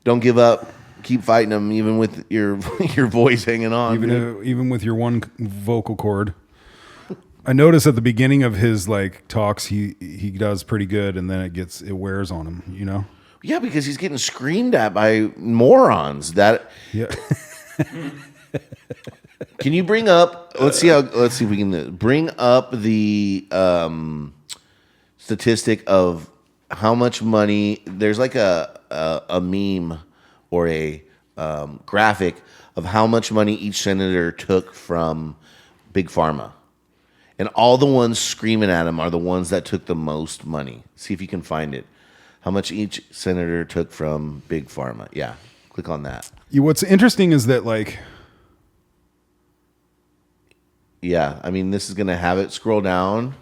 Don't give up. Keep fighting them, even with your voice hanging on. Even with your one vocal cord. I notice at the beginning of his talks, he does pretty good, and then it wears on him. Yeah, because he's getting screamed at by morons. Yeah. Can you bring up? Let's see if we can bring up the statistic of how much money. There's like a meme or a graphic of how much money each senator took from Big Pharma. And all the ones screaming at him are the ones that took the most money. See if you can find it. How much each senator took from Big Pharma. Yeah, click on that. What's interesting is that Yeah, I mean, this is going to have it. Scroll down.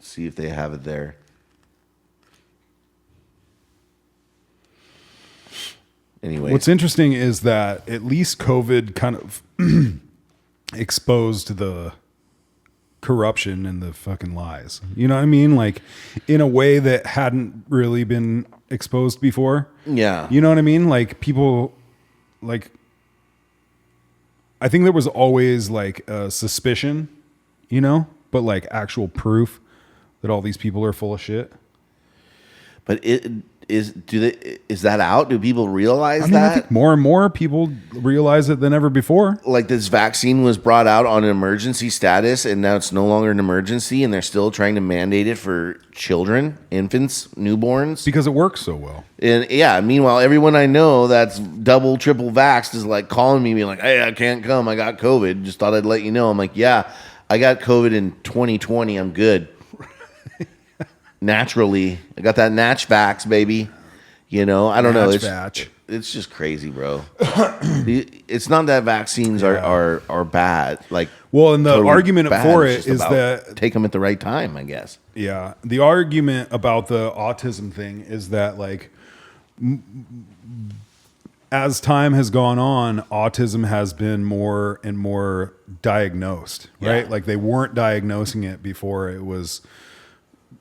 See if they have it there. Anyway, What's interesting is that at least COVID kind of exposed the corruption and the fucking lies. You know what I mean? Like in a way that hadn't really been exposed before. yeah. You know what I mean? Like people, like, I think there was always like a suspicion, you know, but like actual proof that all these people are full of shit. But is that out? Do people realize I mean, I that? think more and more people realize it than ever before. Like this vaccine was brought out on an emergency status, and now it's no longer an emergency, and they're still trying to mandate it for children, infants, newborns. Because it works so well. And yeah, meanwhile, everyone I know that's double, triple vaxxed is like calling me, being like, "Hey, I can't come. I got COVID. Just thought I'd let you know." I'm like, "Yeah, I got COVID in 2020. I'm good." Naturally, I got that Natch vax, baby. You know, I don't know. It's just crazy, bro. It's not that vaccines are bad. Like, well, and the totally argument bad. for It's it just is about that take them at the right time, I guess. yeah, the argument about the autism thing is that like as time has gone on, autism has been more and more diagnosed, right? Yeah. Like they weren't diagnosing it before it was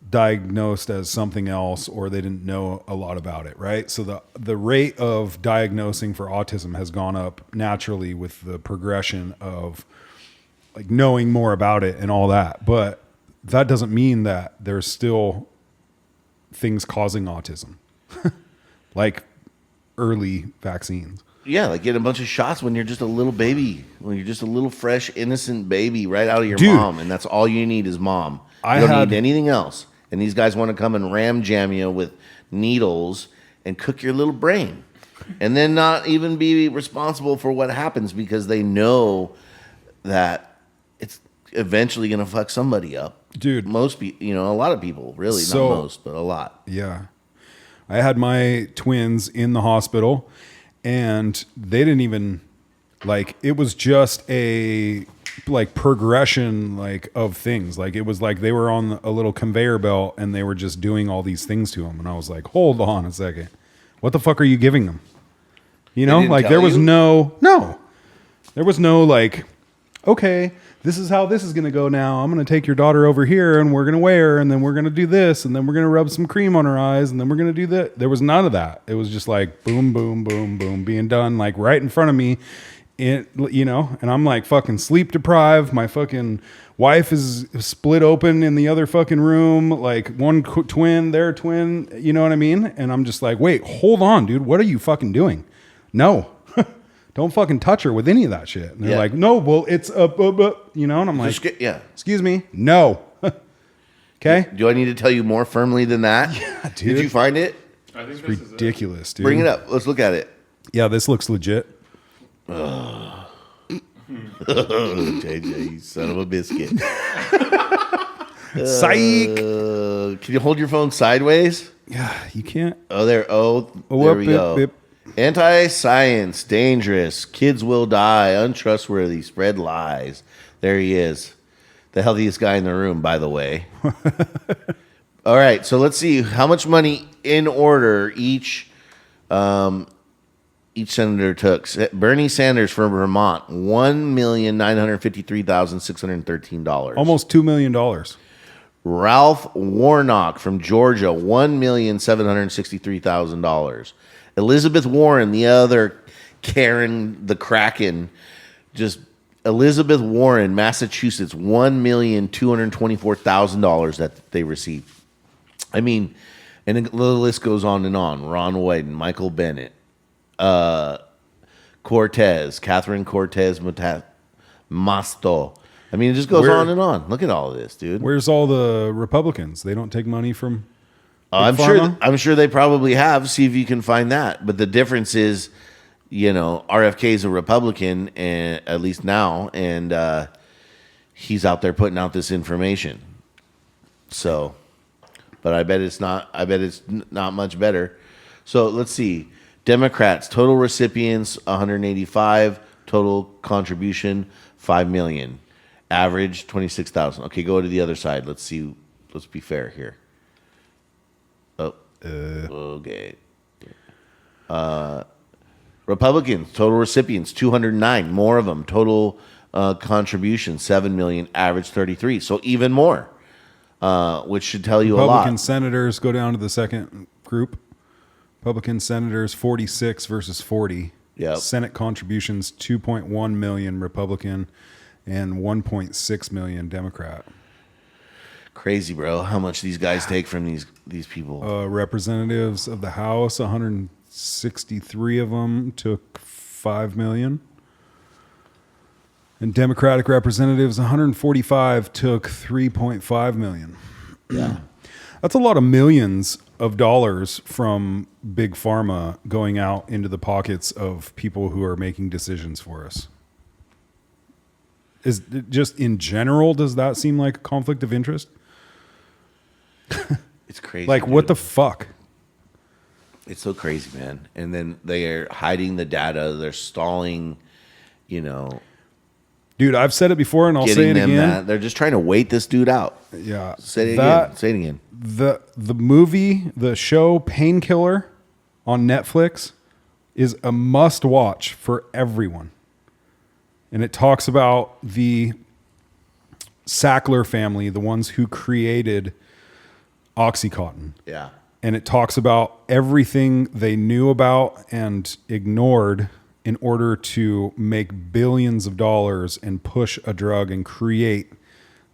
diagnosed as something else, or they didn't know a lot about it, right? So the rate of diagnosing for autism has gone up naturally with the progression of like knowing more about it and all that. But that doesn't mean that there's still things causing autism, like early vaccines. Yeah, like get a bunch of shots when you're just a little baby, when you're just a little fresh, innocent baby right out of your Dude. mom, and that's all you need is mom. You I don't had- need anything else. And these guys want to come and ram jam you with needles and cook your little brain, and then not even be responsible for what happens because they know that it's eventually going to fuck somebody up. Dude. Most people, a lot of people, really, So- not most, but a lot. Yeah. I had my twins in the hospital and they didn't even like, it was just a like progression like of things. Like it was like they were on a little conveyor belt and they were just doing all these things to them. And I was like, hold on a second. What the fuck are you giving them? You know, didn't like tell there was you? no, there was no like, okay, this is how this is going to go now. I'm going to take your daughter over here and we're going to weigh her and then we're going to do this and then we're going to rub some cream on her eyes and then we're going to do that. There was none of that. It was just like boom, boom, boom, boom, being done like right in front of me. And I'm like fucking sleep deprived. My fucking wife is split open in the other fucking room. Like one twin, their twin, you know what I mean? And I'm just like, wait, hold on, dude. What are you fucking doing? No. Don't fucking touch her with any of that shit. And they're Yeah. like, no, well, it's and I'm like, Yeah. excuse me, no. Okay, Do I need to tell you more firmly than that? Yeah, Did dude. you find it? I think this is it. ridiculous, dude. Bring it up. Let's look at it. Yeah, this looks legit. JJ, you son of a biscuit. Psych. Can you hold your phone sideways? Yeah, you can't. Oh, there. Oh, there whoop, we bip, go. bip. Anti-science, dangerous. Kids will die. Untrustworthy. Spread lies. There he is. The healthiest guy in the room, by the way. All right, so let's see how much money in order each senator took. Bernie Sanders from Vermont, $1,953,613. Almost $2 million. Ralph Warnock from Georgia, $1,763,000. Elizabeth Warren, the other Karen the Kraken, just Elizabeth Warren, Massachusetts, $1,224,000 that they received. I mean, and the list goes on and on. Ron Wyden, Michael Bennett, Cortez, Catherine Cortez Masto. I mean, it just goes on and on. Look at all of this, dude. Where's all the Republicans? They don't take money from. I'm Big sure. Pharma? I'm sure they probably have. See if you can find that. But the difference is, RFK is a Republican, and at least now, and he's out there putting out this information. So, but I bet it's not. I bet it's not much better. So let's see. Democrats total recipients 185. Total contribution, 5 million. Average, 26,000. Okay, go to the other side. Let's see. Let's be fair here. Oh, okay. Republicans, total recipients, 209. More of them. Total contribution, 7 million. Average, 33. So even more, which should tell you a lot. Republican senators, go down to the second group. Republican senators, 46 versus 40. Yep. Senate contributions, 2.1 million Republican and 1.6 million Democrat. Crazy, bro. How much these guys take from these people. Representatives of the House, 163 of them took 5 million. And Democratic representatives, 145 took 3.5 million. Yeah. That's a lot of millions of dollars from big pharma going out into the pockets of people who are making decisions for us. Is it just in general, does that seem like a conflict of interest? It's crazy. Like, what the dude. fuck? It's so crazy, man. And then they are hiding the data. They're stalling, Dude, I've said it before and I'll say getting it them again. that. They're just trying to wait this dude out. Yeah. Say it That- again. Say it again. The movie, the show Painkiller on Netflix is a must watch for everyone. And it talks about the Sackler family, the ones who created OxyContin. Yeah. And it talks about everything they knew about and ignored in order to make billions of dollars and push a drug and create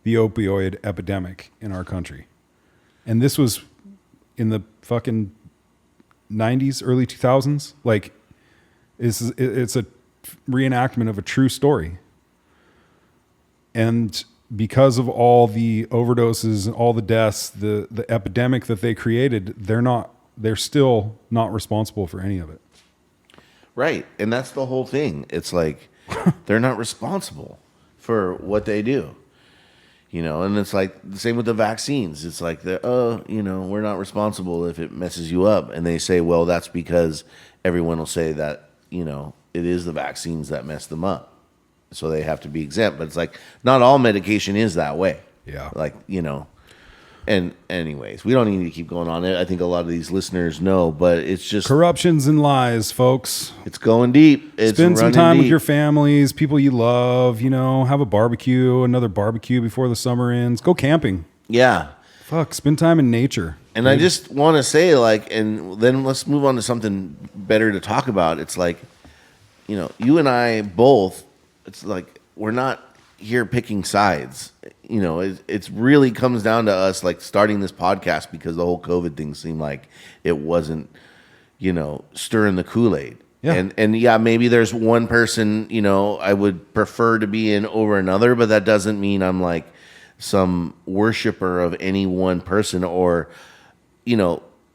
the opioid epidemic in our country. And this was in the fucking 90s, early 2000s. Like, it's a reenactment of a true story. And because of all the overdoses and all the deaths, the epidemic that they created, they're still not responsible for any of it. Right. And that's the whole thing. It's like they're not responsible for what they do. And it's like the same with the vaccines. It's like, we're not responsible if it messes you up. And they say, well, that's because everyone will say that, it is the vaccines that mess them up. So they have to be exempt. But it's like, not all medication is that way. Yeah. Like, and anyways, we don't need to keep going on it. I think a lot of these listeners know, but it's just Corruptions and lies, folks. it's going deep. It's Spend some running time with deep. your families, people you love, have a barbecue, another barbecue before the summer ends. Go camping. Yeah. Fuck, spend time in nature. And I just want to say, and then let's move on to something better to talk about. It's like, you and I both, it's like, we're not here picking sides. It really comes down to us, like, starting this podcast because the whole COVID thing seemed like it wasn't, stirring the Kool-Aid. Yeah. And yeah, maybe there's one person, I would prefer to be in over another, but that doesn't mean I'm like some worshiper of any one person or,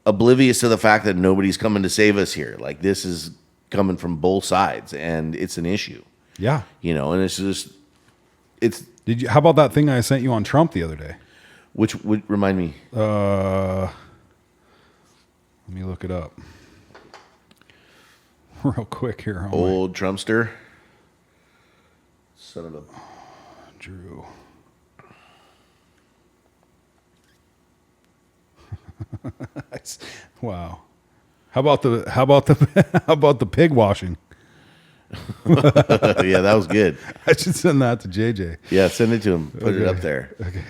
oblivious to the fact that nobody's coming to save us here. Like, this is coming from both sides and it's an issue, Yeah. and it's just, How about that thing I sent you on Trump the other day? which would remind me. Let me look it up real quick here. On my- Old Trumpster. Son of a. Drew. Wow. How about the pig washing? Yeah, that was good. I should send that to JJ. Yeah, send it to him. Put it Okay. up there. Okay.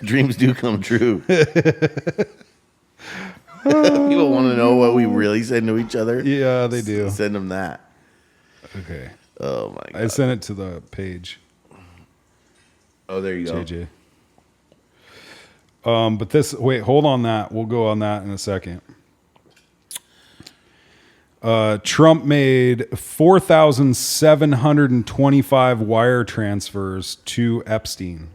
Dreams do come true. People want to know what we really send to each other. Yeah, they do. Send them that. Okay. Oh my god. I sent it to the page. Oh, there you go. JJ. But wait, hold on that. We'll go on that in a second. Trump made 4,725 wire transfers to Epstein.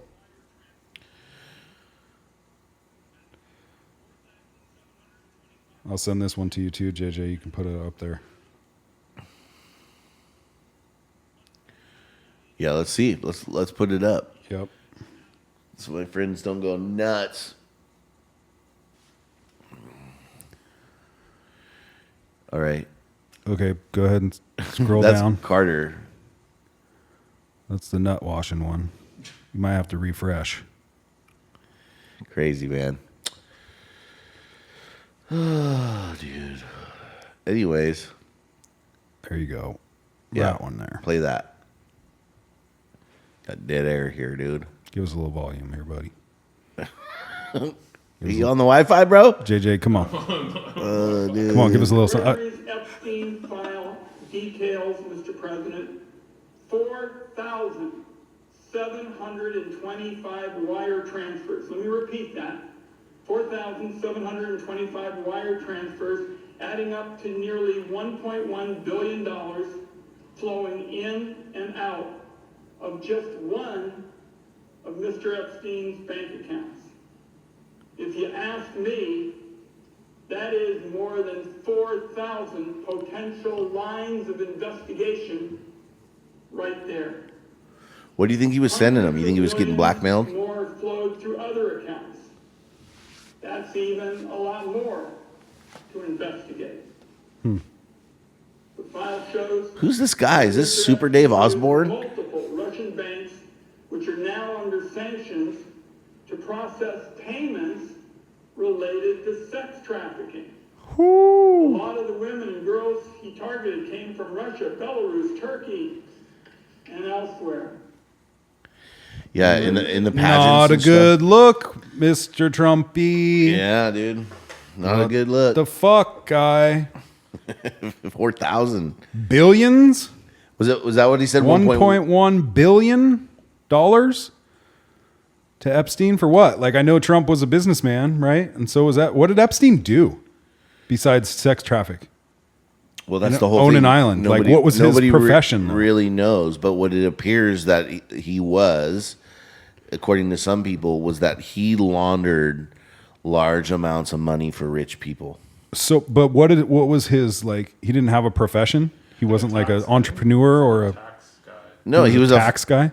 I'll send this one to you too, JJ. You can put it up there. Yeah, let's see. Let's put it up Yep. so my friends don't go nuts. All right. Okay, go ahead and scroll That's down. Carter. That's the nut washing one. You might have to refresh. Crazy, man. Oh, dude. Anyways, There you go. yeah, That one there. Play that. Got dead air here, dude. Give us a little volume here, buddy. Are you on the Wi-Fi, bro? JJ, come on. Dude. Come on, give us a little. Treasury's Epstein file details, Mr. President, 4,725 wire transfers. Let me repeat that. 4,725 wire transfers, adding up to nearly $1.1 billion flowing in and out of just one of Mr. Epstein's bank accounts. If you ask me, that is more than 4,000 potential lines of investigation right there. What do you think he was sending him? You think he was getting blackmailed? More flowed through other accounts. That's even a lot more to investigate. The file shows Who's this guy? Is this Super Dave Osborne? multiple Russian banks which are now under sanctions to process payments related to sex trafficking. A lot of the women and girls he targeted came from Russia, Belarus, Turkey, and elsewhere. Yeah, in the pageants. Not a and good stuff. look, Mr. Trumpy. Yeah, dude. Not a good look. The fuck, guy. 4,000. Billions? Was that what he said? $1.1 billion to Epstein for what? Like, I know Trump was a businessman, right? And so was that. What did Epstein do besides sex traffic? Well, that's And the whole own thing. an island. Like, what was his nobody profession, though? really knows, but what it appears that he was, according to some people, was that he laundered large amounts of money for rich people. So, but what was his, like, he didn't have a profession? He wasn't like an entrepreneur or a No, he was tax guy?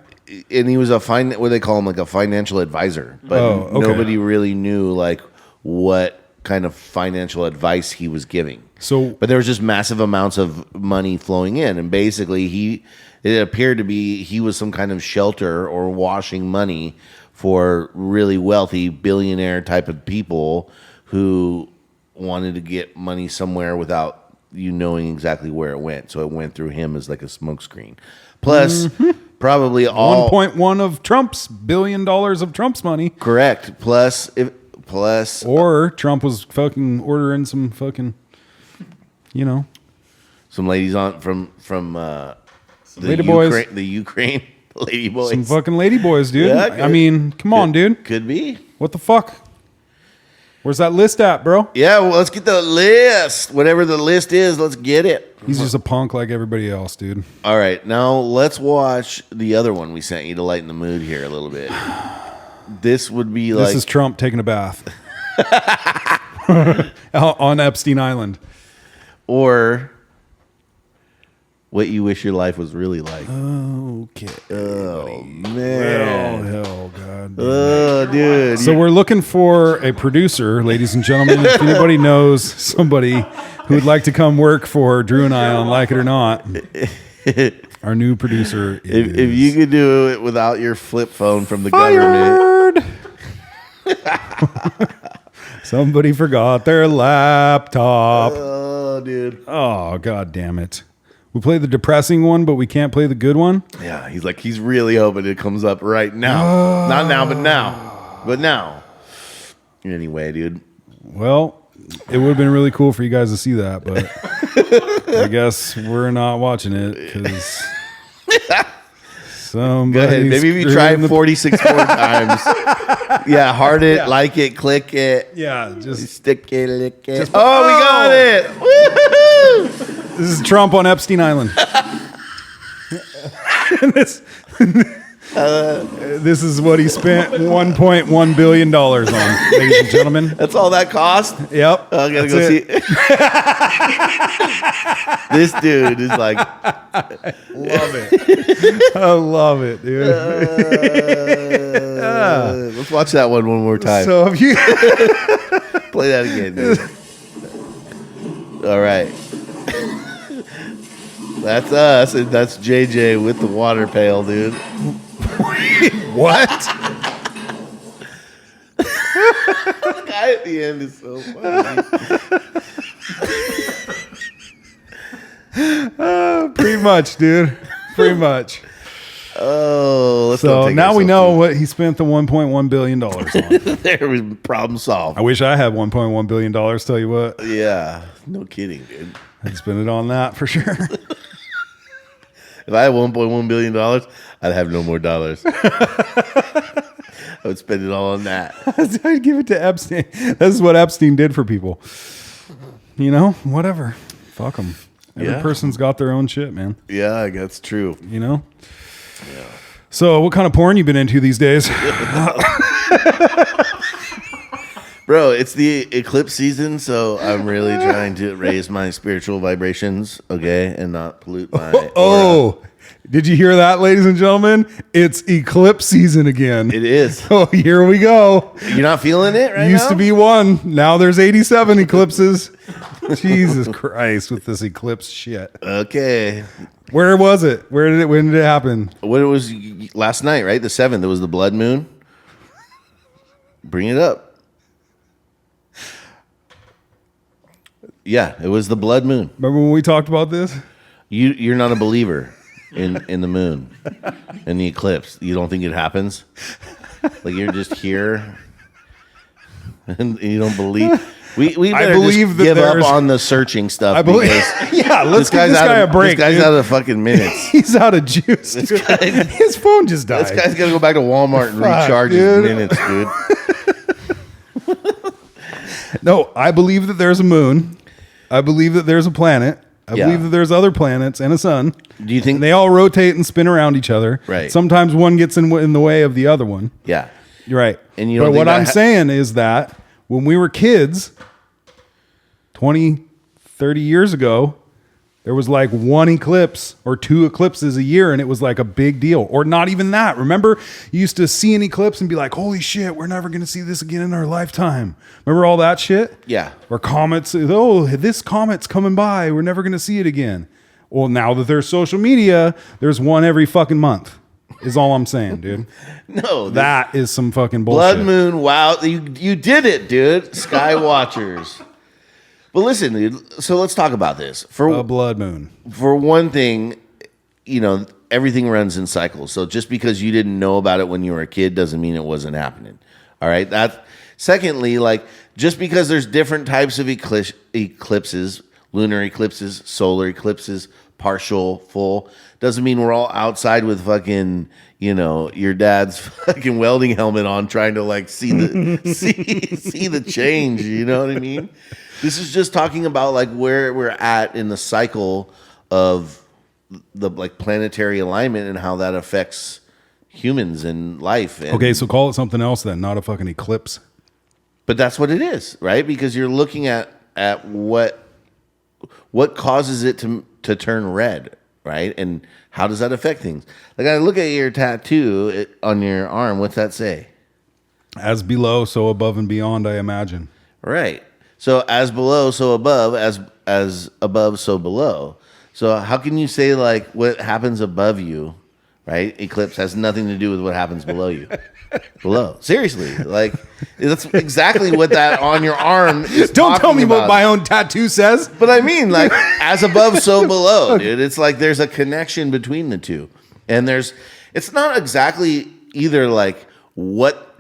and he was a what they call him, like a financial advisor. But Oh, okay. nobody really knew like what kind of financial advice he was giving. So, But there was just massive amounts of money flowing in, and basically it appeared to be he was some kind of shelter or washing money for really wealthy billionaire type of people who wanted to get money somewhere without you knowing exactly where it went. So it went through him as like a smokescreen. Plus, probably all 1.1 of Trump's $1 billion of Trump's money. correct. Plus, Or Trump was fucking ordering some fucking, some ladies on from the Lady boys. the Ukraine lady boys. some fucking lady boys, dude. Yeah, I mean, come on, dude. Could be. What the fuck? Where's that list at, bro? Yeah, well, let's get the list. Whatever the list is, let's get it. He's just a punk like everybody else, dude. All right, now let's watch the other one we sent you to lighten the mood here a little bit. This would be like This is Trump taking a bath on Epstein Island. or what you wish your life was really like. Okay. Oh man. Hell, God. Oh, dude. So we're looking for a producer, ladies and gentlemen. If anybody knows somebody who would like to come work for Drew and I on Like It or Not, our new producer is If you could do it without your flip phone from the government. fired. Somebody forgot their laptop. Oh, dude. Oh, God damn it. We play the depressing one, but we can't play the good one. Yeah, he's really hoping it comes up right now. Not now, but now. But now. Anyway, dude. Well, it would have been really cool for you guys to see that, but I guess we're not watching it because somebody. Go ahead. Maybe if you try it 46 more times. Yeah, heart it, like it, click it. Yeah, just Stick it, lick it. Oh, we got it. Woohoo! this is Trump on Epstein Island. this is what he spent $1.1 billion on, ladies and gentlemen. That's all that cost? Yep. I gotta that's go it. see. This dude is like, Love it. I love it, dude. let's watch that one more time. So if you Play that again, dude. All right. That's us, and that's JJ with the water pail, dude. What? The guy at the end is so funny. Pretty much, dude. Pretty much. Oh, let's not So take now we ourselves know too- what he spent the $1.1 billion on. There was problem solved. I wish I had $1.1 billion. Tell you what, Yeah, no kidding, dude. I'd spend it on that for sure. If I had $1.1 billion, I'd have no more dollars. I would spend it all on that. I'd give it to Epstein. This is what Epstein did for people. You know, whatever. Fuck them. Every Yeah. person's got their own shit, man. Yeah, that's true. You know? Yeah. So what kind of porn you been into these days? Bro, it's the eclipse season, so I'm really trying to raise my spiritual vibrations, okay, and not pollute my aura. Oh, did you hear that, ladies and gentlemen? It's eclipse season again. It is. Oh, here we go. You're not feeling it right Used now? to be one. Now there's 87 eclipses. Jesus Christ with this eclipse shit. Okay. Where was it? When did it happen? When it was last night, right? The 7th, it was the blood moon. Bring it up. Yeah, it was the blood moon. Remember when we talked about this? You're not a believer in the moon, in the eclipse. You don't think it happens? Like you're just here and you don't believe. We I better believe just that give up there's- on the searching stuff. I believe. because Yeah, let's give this out guy of, a break. This guy's dude. out of fucking minutes. He's out of juice. Dude. His phone just died. This guy's got to go back to Walmart and Fuck, recharge dude. his minutes, dude. No, I believe that there's a moon. I believe that there's a planet. I Yeah. believe that there's other planets and a sun. Do you think And they all rotate and spin around each other. Right. Sometimes one gets in the way of the other one. Yeah. You're right. And you but don't what think that I'm saying is that when we were kids, 20, 30 years ago, there was like one eclipse or two eclipses a year, and it was like a big deal. Or not even that. Remember, you used to see an eclipse and be like, holy shit, we're never going to see this again in our lifetime. Remember all that shit? Yeah. Or comets, oh, this comet's coming by. We're never going to see it again. Well, now that there's social media, there's one every fucking month, is all I'm saying, dude. No, That is some fucking bullshit. blood moon. Wow, you did it, dude. Sky Watchers. But listen, dude. So let's talk about this. A blood moon. For one thing, you know, everything runs in cycles. So just because you didn't know about it when you were a kid doesn't mean it wasn't happening. All right. Secondly, like just because there's different types of eclipses, lunar eclipses, solar eclipses, partial, full, doesn't mean we're all outside with fucking, you know, your dad's fucking welding helmet on trying to like see the see the change, you know what I mean? This is just talking about like where we're at in the cycle of the like planetary alignment and how that affects humans and life. And, Okay, so call it something else then, not a fucking eclipse. but that's what it is, right? Because you're looking at what causes it to turn red, right? And how does that affect things? Like I look at your tattoo on your arm. What's that say? As below, so above and beyond, I imagine. Right. So as below, so above, as above, so below. So how can you say like what happens above you, right? Eclipse has nothing to do with what happens below you. Below. Seriously. Like that's exactly what that on your arm is. Don't tell talking me what about. my own tattoo says. But I mean, like, as above, so below, dude. It's like there's a connection between the two. And it's not exactly either like what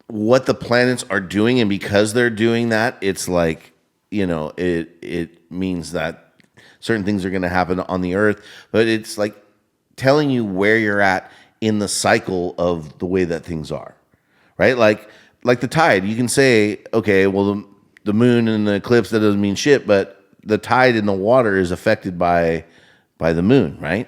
the planets are doing, and because they're doing that, it's like, you know, it means that certain things are going to happen on the earth, but it's like telling you where you're at in the cycle of the way that things are, right? Like the tide, you can say, okay, well, the moon and the eclipse, that doesn't mean shit, but the tide in the water is affected by the moon, right?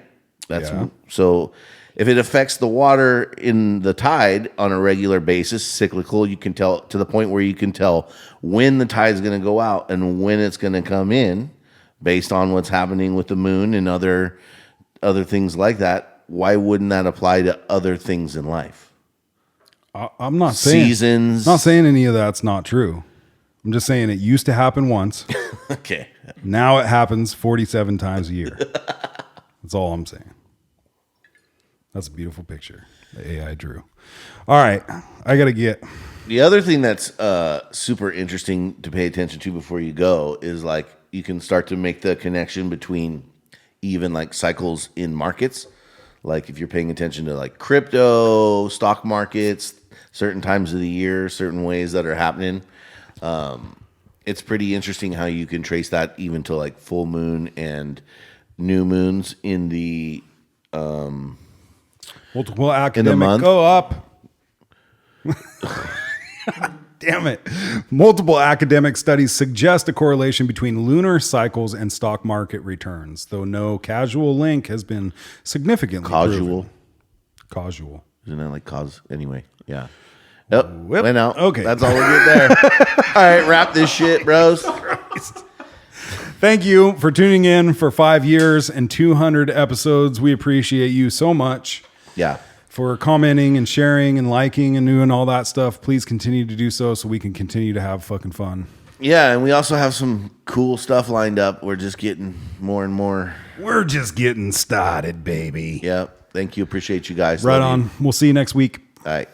So if it affects the water in the tide on a regular basis, cyclical, you can tell to the point where you can tell when the tide is going to go out and when it's going to come in based on what's happening with the moon and other things like that. Why wouldn't that apply to other things in life? I'm not saying Seasons. not saying any of that's not true. I'm just saying it used to happen once. Okay. Now it happens 47 times a year. That's all I'm saying. That's a beautiful picture the AI drew. All right. I got to get. The other thing that's super interesting to pay attention to before you go is like you can start to make the connection between even like cycles in markets. Like if you're paying attention to like crypto, stock markets, certain times of the year, certain ways that are happening. It's pretty interesting how you can trace that even to like full moon and new moons in the Multiple academic go up. Damn it. Multiple academic studies suggest a correlation between lunar cycles and stock market returns, though no causal link has been significantly proven. Causal. Isn't that like cause? Anyway, yeah. Yep. Whip. Went out. Okay. That's all we get there. All right, wrap this shit, bros. Thank you for tuning in for 5 years and 200 episodes. We appreciate you so much. Yeah. For commenting and sharing and liking and doing all that stuff. Please continue to do so we can continue to have fucking fun. Yeah, and we also have some cool stuff lined up. We're just getting more and more. We're just getting started, baby. Yep. Thank you. Appreciate you guys. Right Love on. you. We'll see you next week. All right.